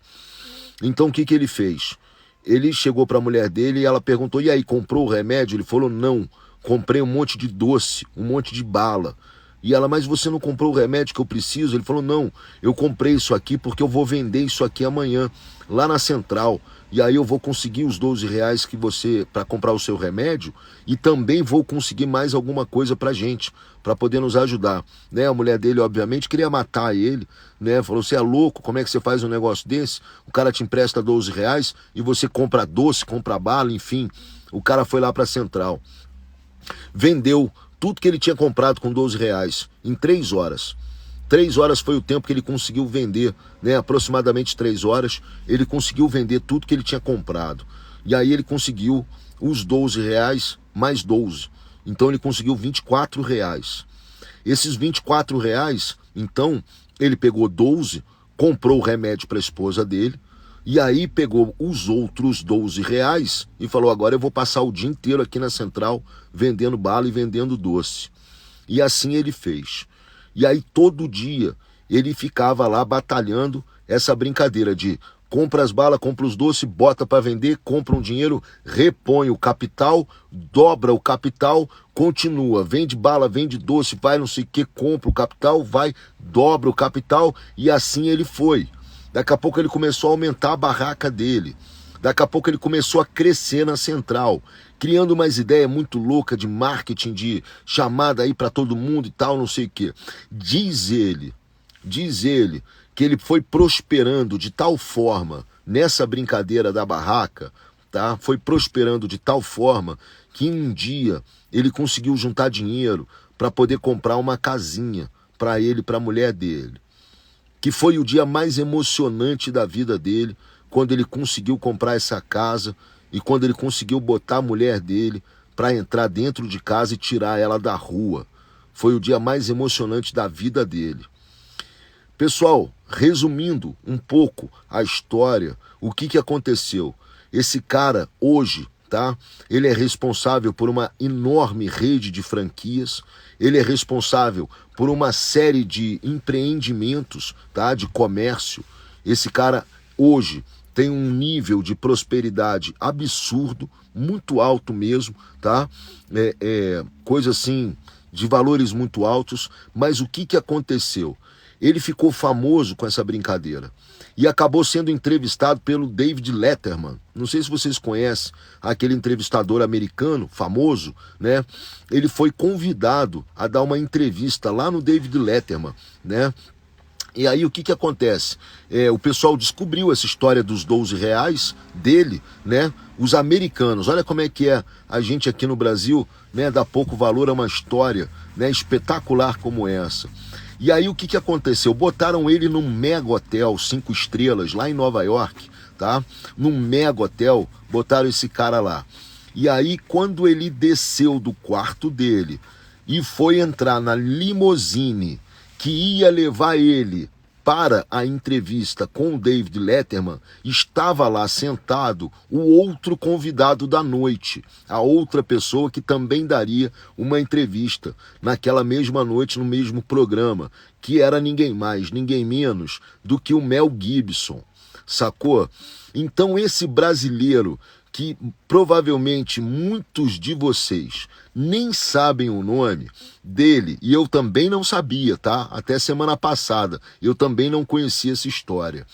Então o que ele fez? Ele chegou pra mulher dele e ela perguntou: e aí, comprou o remédio? Ele falou: não, comprei um monte de doce, um monte de bala. E ela, mas você não comprou o remédio que eu preciso? Ele falou, não, eu comprei isso aqui porque eu vou vender isso aqui amanhã, lá na central. E aí eu vou conseguir os 12 reais que você, para comprar o seu remédio, e também vou conseguir mais alguma coisa pra gente, para poder nos ajudar. Né? A mulher dele, obviamente, queria matar ele, né? Falou, você é louco, como é que você faz um negócio desse? O cara te empresta 12 reais e você compra doce, compra bala, enfim. O cara foi lá pra central. Vendeu tudo que ele tinha comprado com 12 reais em 3 horas. 3 horas foi o tempo que ele conseguiu vender, né? Aproximadamente 3 horas, ele conseguiu vender tudo que ele tinha comprado. E aí ele conseguiu os 12 reais mais 12. Então ele conseguiu 24 reais. Esses 24 reais, então, ele pegou 12, comprou o remédio para a esposa dele, e aí pegou os outros 12 reais e falou, agora eu vou passar o dia inteiro aqui na central vendendo bala e vendendo doce. E assim ele fez. E aí todo dia ele ficava lá batalhando essa brincadeira de compra as balas, compra os doces, bota para vender, compra um dinheiro, repõe o capital, dobra o capital, continua, vende bala, vende doce, vai não sei o que, compra o capital, vai, dobra o capital, e assim ele foi. Daqui a pouco ele começou a aumentar a barraca dele. Daqui a pouco ele começou a crescer na central, criando umas ideias muito loucas de marketing, de chamada aí para todo mundo e tal, não sei o quê. Diz ele que ele foi prosperando de tal forma nessa brincadeira da barraca, tá? Foi prosperando de tal forma que um dia ele conseguiu juntar dinheiro para poder comprar uma casinha para ele e para a mulher dele. Que foi o dia mais emocionante da vida dele, quando ele conseguiu comprar essa casa e quando ele conseguiu botar a mulher dele para entrar dentro de casa e tirar ela da rua. Foi o dia mais emocionante da vida dele. Pessoal, resumindo um pouco a história, o que aconteceu? Esse cara hoje, tá? Ele é responsável por uma enorme rede de franquias, ele é responsável por uma série de empreendimentos, tá? De comércio. Esse cara hoje tem um nível de prosperidade absurdo, muito alto mesmo, tá? Coisa assim, de valores muito altos, mas o que aconteceu? Ele ficou famoso com essa brincadeira e acabou sendo entrevistado pelo David Letterman. Não sei se vocês conhecem aquele entrevistador americano famoso, né? Ele foi convidado a dar uma entrevista lá no David Letterman, né? E aí o que acontece? O pessoal descobriu essa história dos 12 reais dele, né? Os americanos, olha como é que é a gente aqui no Brasil, né? Dá pouco valor a uma história, né? Espetacular como essa. E aí o que aconteceu? Botaram ele num mega hotel 5 estrelas lá em Nova York, tá? Num mega hotel, botaram esse cara lá. E aí quando ele desceu do quarto dele e foi entrar na limusine que ia levar ele para a entrevista com o David Letterman, estava lá sentado o outro convidado da noite, a outra pessoa que também daria uma entrevista naquela mesma noite, no mesmo programa, que era ninguém mais, ninguém menos do que o Mel Gibson, sacou? Então esse brasileiro, que provavelmente muitos de vocês nem sabem o nome dele, e eu também não sabia, tá? Até semana passada, eu também não conhecia essa história.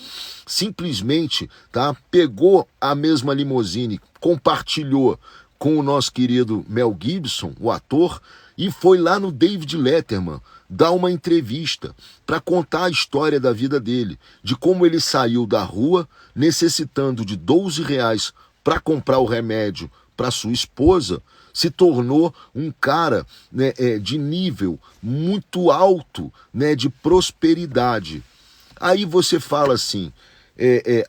Simplesmente, tá? Pegou a mesma limusine, compartilhou com o nosso querido Mel Gibson, o ator, e foi lá no David Letterman dar uma entrevista para contar a história da vida dele, de como ele saiu da rua necessitando de 12 reais para comprar o remédio para sua esposa, se tornou um cara, né, de nível muito alto, né, de prosperidade. Aí você fala assim,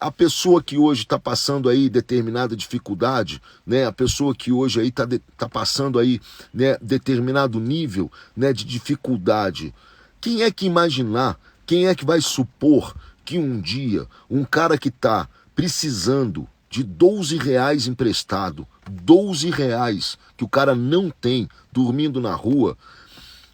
a pessoa que hoje está passando aí determinada dificuldade, né, a pessoa que hoje aí está passando aí, né, determinado nível, né, de dificuldade, quem é que imaginar, quem é que vai supor que um dia um cara que está precisando de 12 reais emprestado, 12 reais que o cara não tem, dormindo na rua,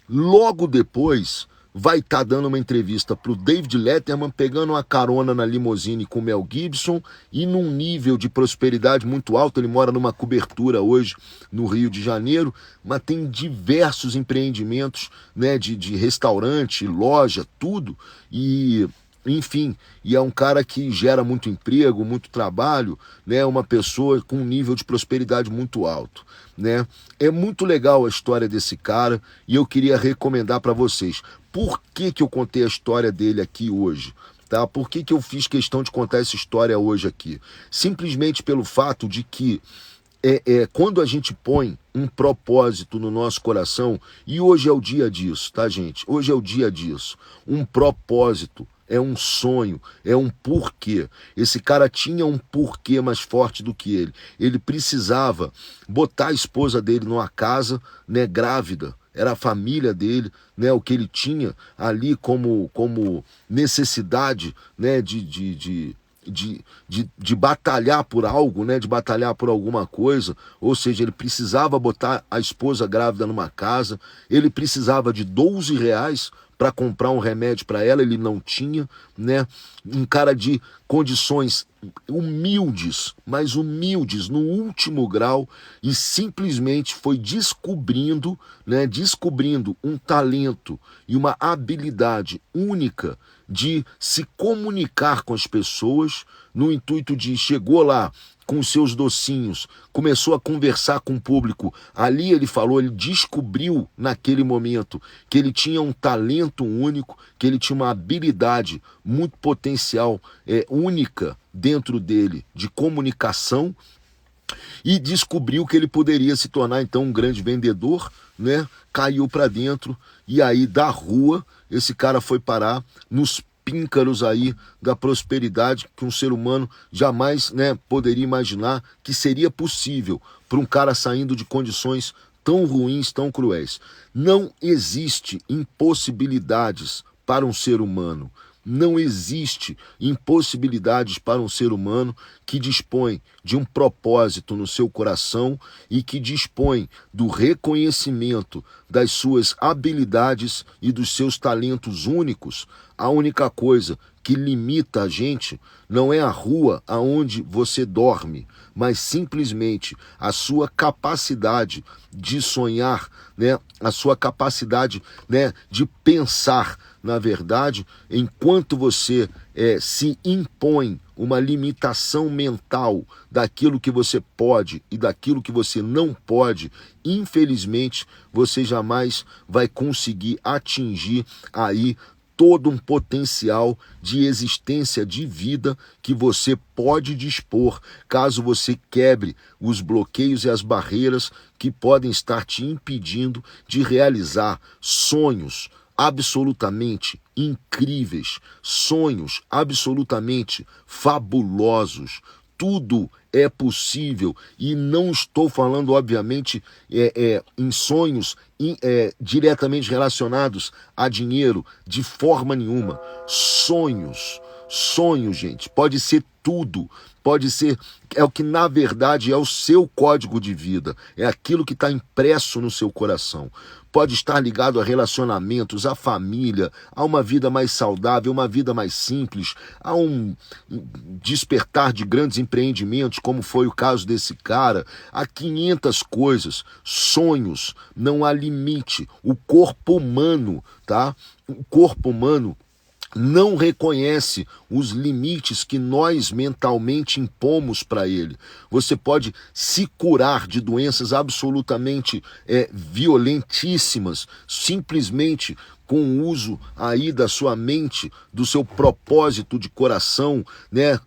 logo depois vai estar dando uma entrevista para o David Letterman, pegando uma carona na limusine com o Mel Gibson e num nível de prosperidade muito alto. Ele mora numa cobertura hoje no Rio de Janeiro, mas tem diversos empreendimentos, né, de restaurante, loja, tudo, e enfim, e é um cara que gera muito emprego, muito trabalho, né? Uma pessoa com um nível de prosperidade muito alto, né? É muito legal a história desse cara e eu queria recomendar para vocês. Por que eu contei a história dele aqui hoje? Tá? Por que eu fiz questão de contar essa história hoje aqui? Simplesmente pelo fato de que quando a gente põe um propósito no nosso coração, e hoje é o dia disso, tá, gente? Hoje é o dia disso. Um propósito. É um sonho, é um porquê. Esse cara tinha um porquê mais forte do que ele. Ele precisava botar a esposa dele numa casa, né, grávida. Era a família dele, né, o que ele tinha ali como necessidade, né, de batalhar por algo, né, de batalhar por alguma coisa. Ou seja, ele precisava botar a esposa grávida numa casa, ele precisava de R$ 12 para comprar um remédio para ela, ele não tinha, né? Um cara de condições humildes, mas humildes no último grau, e simplesmente foi descobrindo, né, descobrindo um talento e uma habilidade única de se comunicar com as pessoas, no intuito de chegou lá com os seus docinhos, começou a conversar com o público. Ali ele falou, ele descobriu naquele momento que ele tinha um talento único, que ele tinha uma habilidade muito potencial, única dentro dele, de comunicação, e descobriu que ele poderia se tornar então um grande vendedor, né? Caiu para dentro e aí da rua esse cara foi parar nos píncaros aí da prosperidade que um ser humano jamais, né, poderia imaginar que seria possível para um cara saindo de condições tão ruins, tão cruéis. Não existe impossibilidades para um ser humano. Não existe impossibilidades para um ser humano que dispõe de um propósito no seu coração e que dispõe do reconhecimento das suas habilidades e dos seus talentos únicos. A única coisa que limita a gente não é a rua aonde você dorme, mas simplesmente a sua capacidade de sonhar, né? A sua capacidade, né, de pensar. Na verdade, enquanto você se impõe uma limitação mental daquilo que você pode e daquilo que você não pode, infelizmente, você jamais vai conseguir atingir aí todo um potencial de existência de vida que você pode dispor, caso você quebre os bloqueios e as barreiras que podem estar te impedindo de realizar sonhos absolutamente incríveis, sonhos absolutamente fabulosos. Tudo é possível, e não estou falando, obviamente, em sonhos diretamente relacionados a dinheiro, de forma nenhuma. Sonhos, gente, pode ser tudo, pode ser, é o que na verdade é o seu código de vida, é aquilo que está impresso no seu coração. Pode estar ligado a relacionamentos, a família, a uma vida mais saudável, uma vida mais simples, a um despertar de grandes empreendimentos, como foi o caso desse cara, a 500 coisas, sonhos, não há limite. O corpo humano, tá? O corpo humano não reconhece os limites que nós mentalmente impomos para ele. Você pode se curar de doenças absolutamente violentíssimas, simplesmente com o uso aí da sua mente, do seu propósito de coração, né?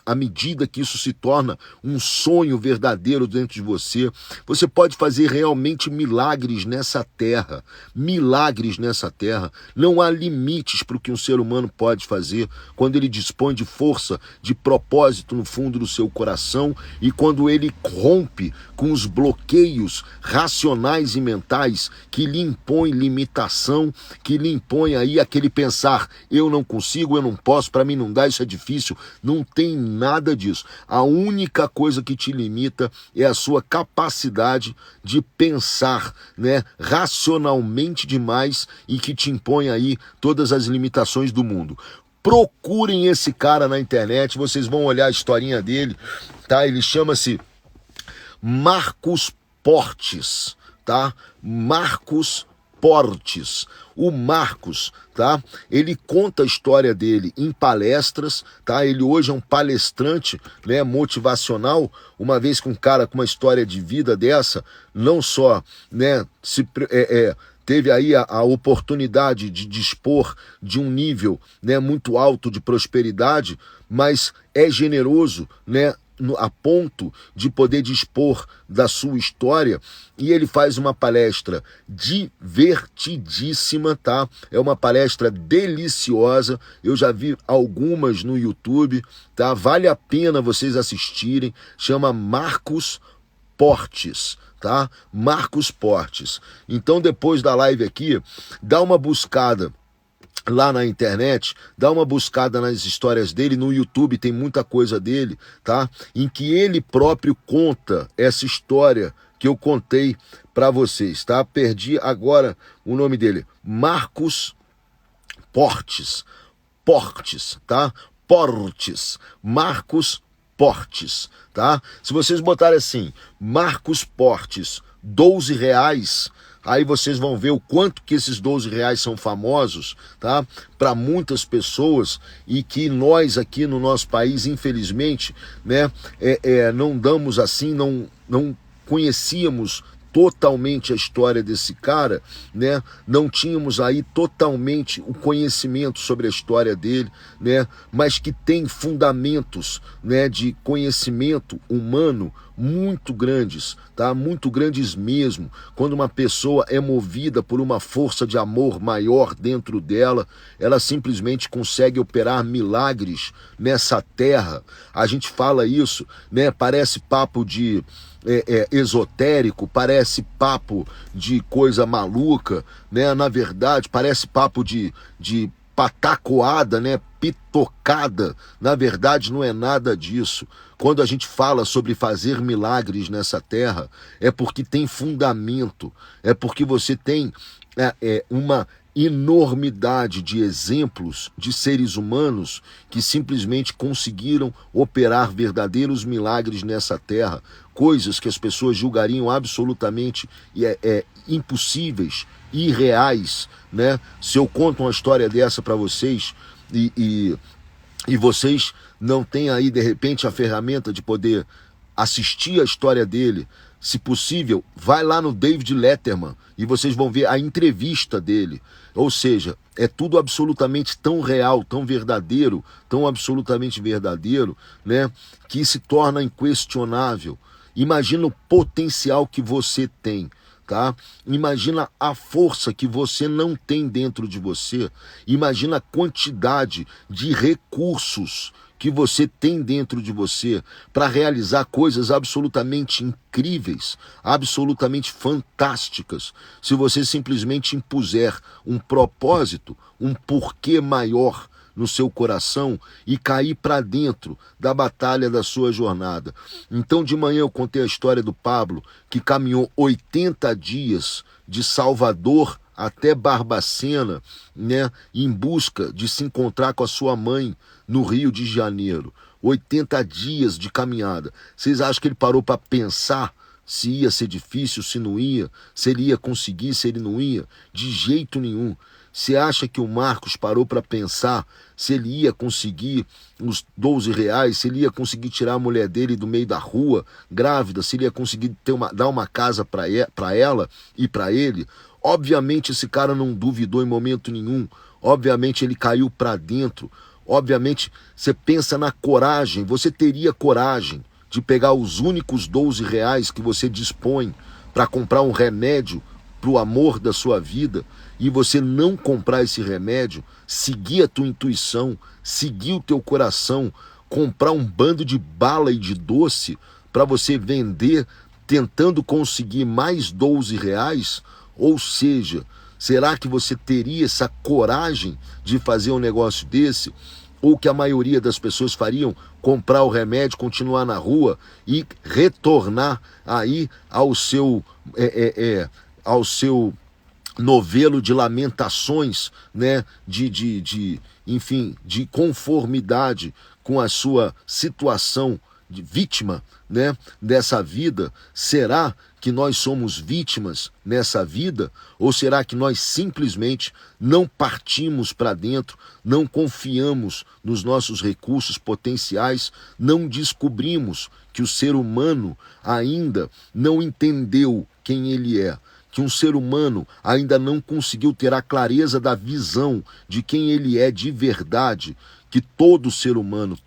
À medida que isso se torna um sonho verdadeiro dentro de você, você pode fazer realmente milagres nessa terra. Milagres nessa terra. Não há limites para o que um ser humano pode fazer quando ele dispõe de força, de propósito no fundo do seu coração, e quando ele rompe com os bloqueios racionais e mentais que lhe impõem limitação, que lhe impõe aí aquele pensar, eu não consigo, eu não posso, para mim não dá, isso é difícil. Não tem nada disso. A única coisa que te limita é a sua capacidade de pensar, né, racionalmente demais e que te impõe aí todas as limitações do mundo. Procurem esse cara na internet, vocês vão olhar a historinha dele, tá? Ele chama-se Marcos Portes, tá? Marcos Portes. O Marcos, tá? Ele conta a história dele em palestras, tá? Ele hoje é um palestrante, né, motivacional, uma vez que um cara com uma história de vida dessa, não só, né, teve aí a oportunidade de dispor de um nível, né, muito alto de prosperidade, mas é generoso, né, a ponto de poder dispor da sua história, e ele faz uma palestra divertidíssima, tá? É uma palestra deliciosa, eu já vi algumas no YouTube, tá? Vale a pena vocês assistirem, chama Marcos Portes, tá? Marcos Portes. Então, depois da live aqui, dá uma buscada lá na internet, dá uma buscada nas histórias dele, no YouTube tem muita coisa dele, tá? Em que ele próprio conta essa história que eu contei para vocês, tá? Perdi agora o nome dele, Marcos Portes, tá? Portes, Marcos Portes, tá? Se vocês botarem assim, Marcos Portes, R$12, aí vocês vão ver o quanto que esses R$12 são famosos, tá? Para muitas pessoas, e que nós aqui no nosso país, infelizmente, né, não damos assim, não conhecíamos totalmente a história desse cara, né? Não tínhamos aí totalmente o conhecimento sobre a história dele, né? Mas que tem fundamentos, né, de conhecimento humano muito grandes, tá? Muito grandes mesmo. Quando uma pessoa é movida por uma força de amor maior dentro dela, ela simplesmente consegue operar milagres nessa terra. A gente fala isso, né? Parece papo de esotérico, parece papo de coisa maluca, né? Na verdade, parece papo de patacoada, né? Pitocada. Na verdade, não é nada disso. Quando a gente fala sobre fazer milagres nessa terra, é porque tem fundamento, é porque você tem uma enormidade de exemplos de seres humanos que simplesmente conseguiram operar verdadeiros milagres nessa terra, coisas que as pessoas julgariam absolutamente impossíveis, irreais, né? Se eu conto uma história dessa para vocês e vocês não têm aí de repente a ferramenta de poder assistir a história dele, se possível, vai lá no David Letterman e vocês vão ver a entrevista dele. Ou seja, é tudo absolutamente tão real, tão verdadeiro, tão absolutamente verdadeiro, né, que se torna inquestionável. Imagina o potencial que você tem, tá? Imagina a força que você não tem dentro de você. Imagina a quantidade de recursos que você tem dentro de você para realizar coisas absolutamente incríveis, absolutamente fantásticas, se você simplesmente impuser um propósito, um porquê maior no seu coração e cair para dentro da batalha da sua jornada. Então, de manhã eu contei a história do Pablo, que caminhou 80 dias de Salvador até Barbacena, né, em busca de se encontrar com a sua mãe no Rio de Janeiro. 80 dias de caminhada. Vocês acham que ele parou para pensar se ia ser difícil, se não ia, se ele ia conseguir, se ele não ia? De jeito nenhum. Você acha que o Marcos parou para pensar se ele ia conseguir os R$12, se ele ia conseguir tirar a mulher dele do meio da rua, grávida, se ele ia conseguir dar uma casa para ela e para ele? Obviamente esse cara não duvidou em momento nenhum. Obviamente ele caiu para dentro. Obviamente você pensa na coragem. Você teria coragem de pegar os únicos R$12 que você dispõe para comprar um remédio para o amor da sua vida, e você não comprar esse remédio, seguir a tua intuição, seguir o teu coração, comprar um bando de bala e de doce para você vender, tentando conseguir mais R$12? Ou seja, Será que você teria essa coragem de fazer um negócio desse? Ou que a maioria das pessoas fariam? Comprar o remédio, continuar na rua e retornar aí ao seu novelo de lamentações, né, enfim, de conformidade com a sua situação de vítima, né, dessa vida. Será que nós somos vítimas nessa vida? Ou será que nós simplesmente não partimos para dentro, não confiamos nos nossos recursos potenciais, não descobrimos que o ser humano ainda não entendeu quem ele é, que um ser humano ainda não conseguiu ter a clareza da visão de quem ele é de verdade, que todo ser humano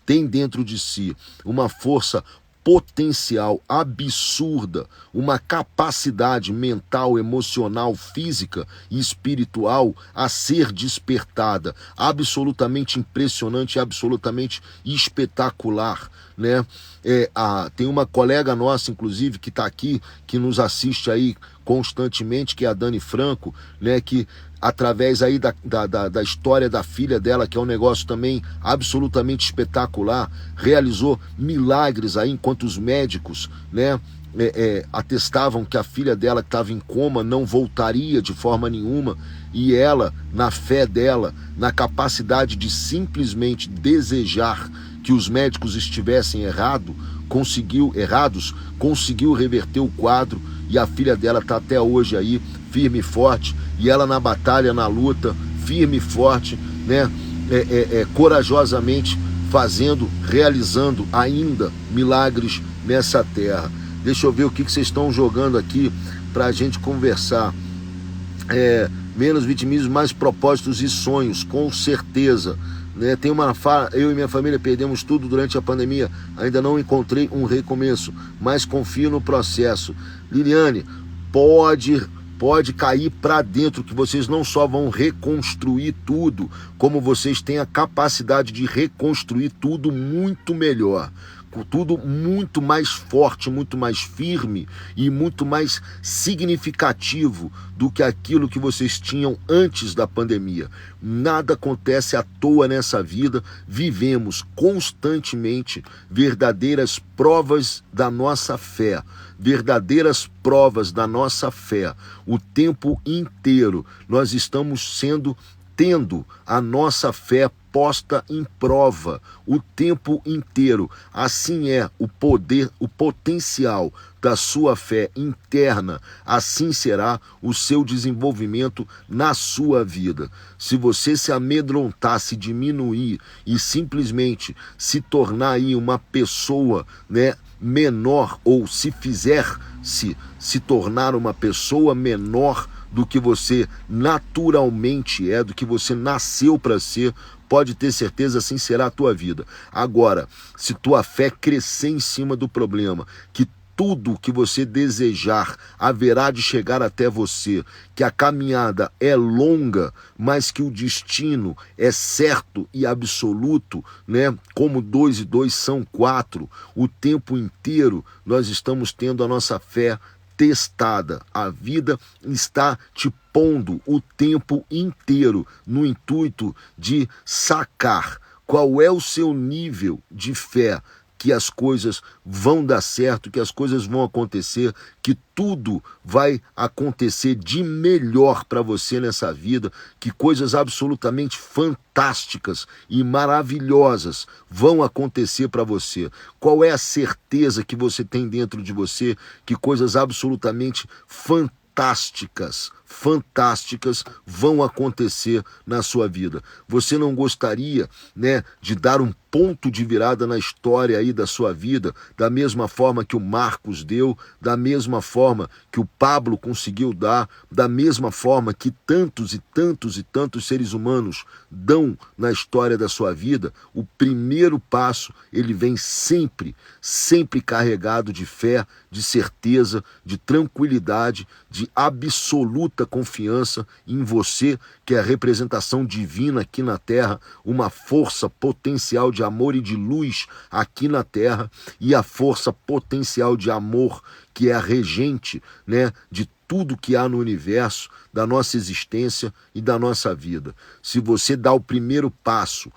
tem dentro de si uma força potencial absurda, uma capacidade mental, emocional, física e espiritual a ser despertada, absolutamente impressionante, absolutamente espetacular, né? Tem uma colega nossa, inclusive, que está aqui, que nos assiste aí constantemente, que é a Dani Franco, né? Que através aí da história da filha dela, que é um negócio também absolutamente espetacular, realizou milagres aí, enquanto os médicos, né, atestavam que a filha dela, que estava em coma, não voltaria de forma nenhuma, e ela, na fé dela, na capacidade de simplesmente desejar que os médicos estivessem errados, conseguiu reverter o quadro, e a filha dela está até hoje aí, firme e forte, e ela na batalha, na luta, firme e forte, né, corajosamente realizando ainda milagres nessa terra. Deixa eu ver o que vocês estão jogando aqui para a gente conversar. Menos vitimismo, mais propósitos e sonhos, com certeza. Né? Eu e minha família perdemos tudo durante a pandemia, ainda não encontrei um recomeço, mas confio no processo. Liliane, pode cair para dentro, que vocês não só vão reconstruir tudo, como vocês têm a capacidade de reconstruir tudo muito melhor, tudo muito mais forte, muito mais firme e muito mais significativo do que aquilo que vocês tinham antes da pandemia. Nada acontece à toa nessa vida, vivemos constantemente verdadeiras provas da nossa fé, o tempo inteiro nós estamos tendo a nossa fé posta em prova o tempo inteiro. Assim é o poder, o potencial da sua fé interna, assim será o seu desenvolvimento na sua vida. Se você se amedrontar, se diminuir e simplesmente se tornar aí uma pessoa, né, menor, ou se tornar uma pessoa menor do que você naturalmente é, do que você nasceu para ser, pode ter certeza, assim será a tua vida. Agora, se tua fé crescer em cima do problema, que tudo que você desejar haverá de chegar até você, que a caminhada é longa, mas que o destino é certo e absoluto, né? Como 2 e 2 são 4, o tempo inteiro nós estamos tendo a nossa fé testada. A vida está te pondo o tempo inteiro no intuito de sacar qual é o seu nível de fé, que as coisas vão dar certo, que as coisas vão acontecer, que tudo vai acontecer de melhor para você nessa vida, que coisas absolutamente fantásticas e maravilhosas vão acontecer para você. Qual é a certeza que você tem dentro de você que coisas absolutamente fantásticas vão acontecer na sua vida? Você não gostaria, né, de dar um ponto de virada na história aí da sua vida, da mesma forma que o Marcos deu, da mesma forma que o Pablo conseguiu dar, da mesma forma que tantos e tantos e tantos seres humanos dão na história da sua vida? O primeiro passo, ele vem sempre carregado de fé, de certeza, de tranquilidade, de absoluta confiança em você, que é a representação divina aqui na Terra, uma força potencial de amor e de luz aqui na Terra, e a força potencial de amor, que é a regente, né, de tudo que há no universo, da nossa existência e da nossa vida. Se você dá o primeiro passo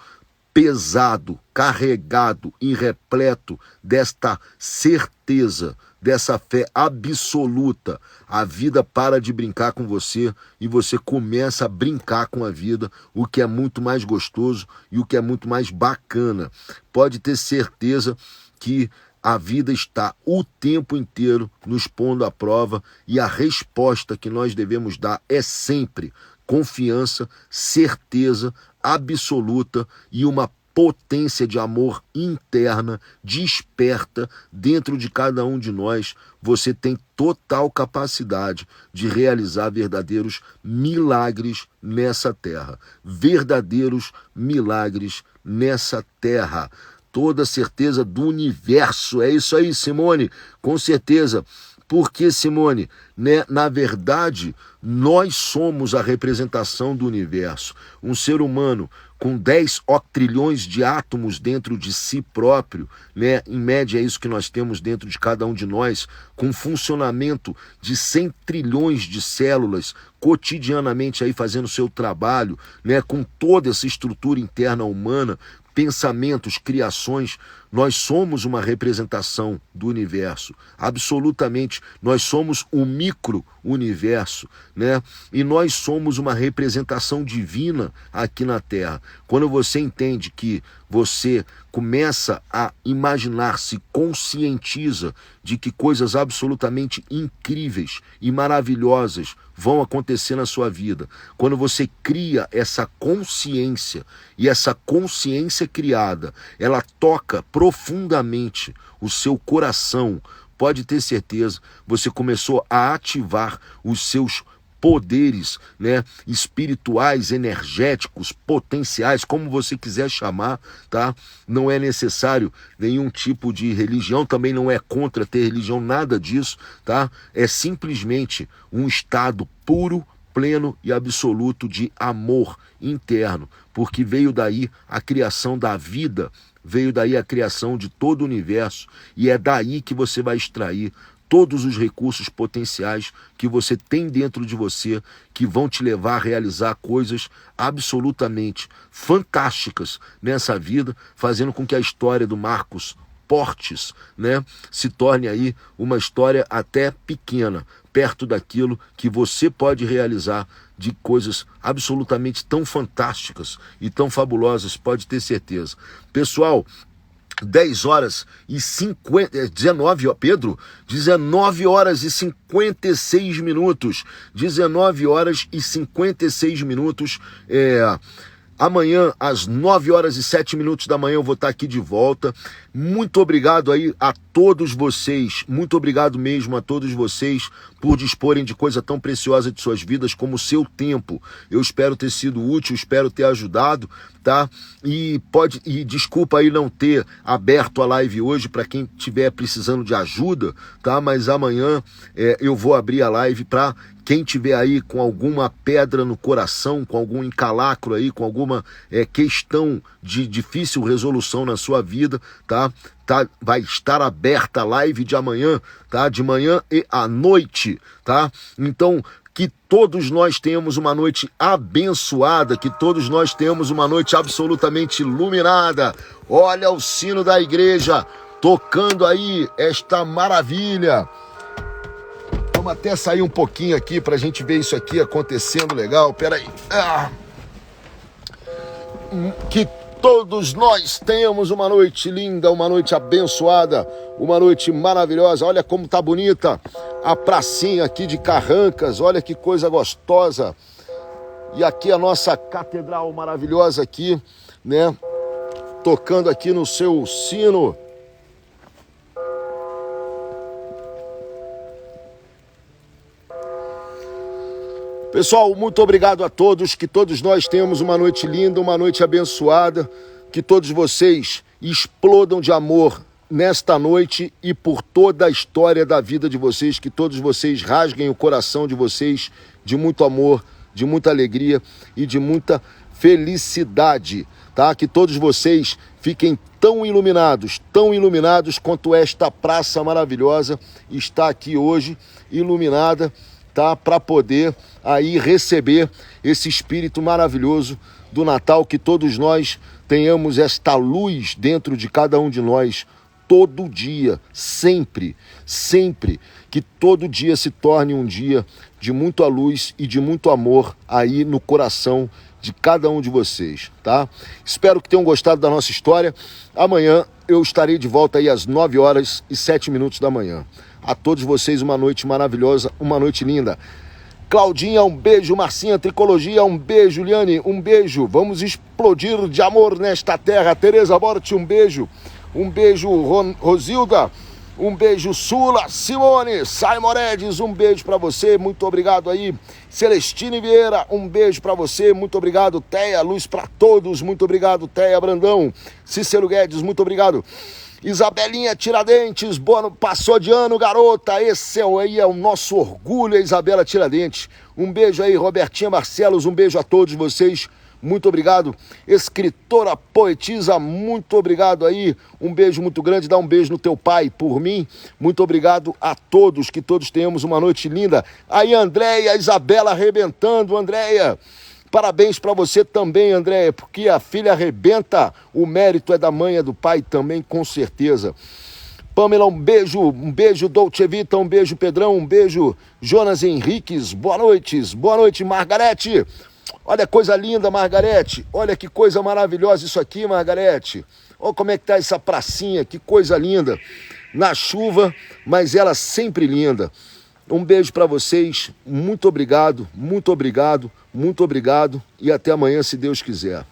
pesado, carregado e repleto desta certeza, dessa fé absoluta, a vida para de brincar com você e você começa a brincar com a vida, o que é muito mais gostoso e o que é muito mais bacana. Pode ter certeza que a vida está o tempo inteiro nos pondo à prova e a resposta que nós devemos dar é sempre confiança, certeza absoluta e uma potência de amor interna, desperta dentro de cada um de nós. Você tem total capacidade de realizar verdadeiros milagres nessa terra. Verdadeiros milagres nessa terra. Toda certeza do universo. É isso aí, Simone, com certeza. Porque, Simone, né, na verdade, nós somos a representação do universo. Um ser humano com 10 octrilhões de átomos dentro de si próprio, né, em média é isso que nós temos dentro de cada um de nós, com funcionamento de 100 trilhões de células cotidianamente aí fazendo o seu trabalho, né, com toda essa estrutura interna humana, pensamentos, criações, nós somos uma representação do universo, absolutamente, nós somos um micro-universo, né? E nós somos uma representação divina aqui na Terra. Quando você entende que você começa a imaginar, se conscientiza de que coisas absolutamente incríveis e maravilhosas vão acontecer na sua vida. Quando você cria essa consciência, e essa consciência criada, ela toca profundamente o seu coração, pode ter certeza, você começou a ativar os seus poderes, né, espirituais, energéticos, potenciais, como você quiser chamar, tá? Não é necessário nenhum tipo de religião, também não é contra ter religião, nada disso, tá? É simplesmente um estado puro, pleno e absoluto de amor interno, porque veio daí a criação da vida, veio daí a criação de todo o universo, e é daí que você vai extrair todos os recursos potenciais que você tem dentro de você, que vão te levar a realizar coisas absolutamente fantásticas nessa vida, fazendo com que a história do Marcos Portes, né, se torne aí uma história até pequena, perto daquilo que você pode realizar de coisas absolutamente tão fantásticas e tão fabulosas, pode ter certeza. Pessoal, 10 horas e 19 horas e 56 minutos. 19 horas e 56 minutos. Amanhã, às 9 horas e 7 minutos da manhã, eu vou estar aqui de volta. Muito obrigado aí a todos vocês, muito obrigado mesmo a todos vocês por disporem de coisa tão preciosa de suas vidas como o seu tempo. Eu espero ter sido útil, espero ter ajudado, tá? E desculpa aí não ter aberto a live hoje para quem estiver precisando de ajuda, tá? Mas amanhã eu vou abrir a live para quem tiver aí com alguma pedra no coração, com algum encalacro aí, com alguma questão de difícil resolução na sua vida, tá? Vai estar aberta a live de amanhã, tá? De manhã e à noite, tá? Então, que todos nós tenhamos uma noite abençoada, que todos nós tenhamos uma noite absolutamente iluminada. Olha o sino da igreja tocando aí esta maravilha. Vamos até sair um pouquinho aqui para a gente ver isso aqui acontecendo legal. Peraí. Que todos nós tenhamos uma noite linda, uma noite abençoada, uma noite maravilhosa. Olha como tá bonita a pracinha aqui de Carrancas. Olha que coisa gostosa. E aqui a nossa catedral maravilhosa aqui, né? Tocando aqui no seu sino. Pessoal, muito obrigado a todos, que todos nós tenhamos uma noite linda, uma noite abençoada, que todos vocês explodam de amor nesta noite e por toda a história da vida de vocês, que todos vocês rasguem o coração de vocês de muito amor, de muita alegria e de muita felicidade, tá? Que todos vocês fiquem tão iluminados quanto esta praça maravilhosa está aqui hoje, iluminada, tá? Para poder aí receber esse espírito maravilhoso do Natal, que todos nós tenhamos esta luz dentro de cada um de nós, todo dia, sempre, sempre, que todo dia se torne um dia de muita luz e de muito amor aí no coração de cada um de vocês, tá? Espero que tenham gostado da nossa história. Amanhã eu estarei de volta aí às 9h07 da manhã. A todos vocês uma noite maravilhosa, uma noite linda. Claudinha, um beijo. Marcinha, Tricologia, um beijo. Juliane, um beijo. Vamos explodir de amor nesta terra. Tereza Borte, um beijo. Um beijo, Rosilda. Um beijo, Sula. Simone, Saimoredes, um beijo para você. Muito obrigado aí. Celestine Vieira, um beijo para você. Muito obrigado, Teia. Luz para todos. Muito obrigado, Teia Brandão. Cícero Guedes, muito obrigado. Isabelinha Tiradentes, passou de ano, garota. Esse aí é o nosso orgulho, a Isabela Tiradentes. Um beijo aí, Robertinha Barcelos, um beijo a todos vocês. Muito obrigado. Escritora, poetisa, muito obrigado aí. Um beijo muito grande, dá um beijo no teu pai por mim. Muito obrigado a todos, que todos tenhamos uma noite linda. Aí, Andréia, Isabela arrebentando, Andréia. Parabéns para você também, Andréia, porque a filha arrebenta, o mérito é da mãe, é do pai também, com certeza. Pamela, um beijo, Dolce Vita, um beijo, Pedrão, um beijo, Jonas Henriques, boa noite, Margarete. Olha que coisa linda, Margarete, olha que coisa maravilhosa isso aqui, Margarete. Olha como é que tá essa pracinha, que coisa linda. Na chuva, mas ela sempre linda. Um beijo para vocês, muito obrigado, e até amanhã, se Deus quiser.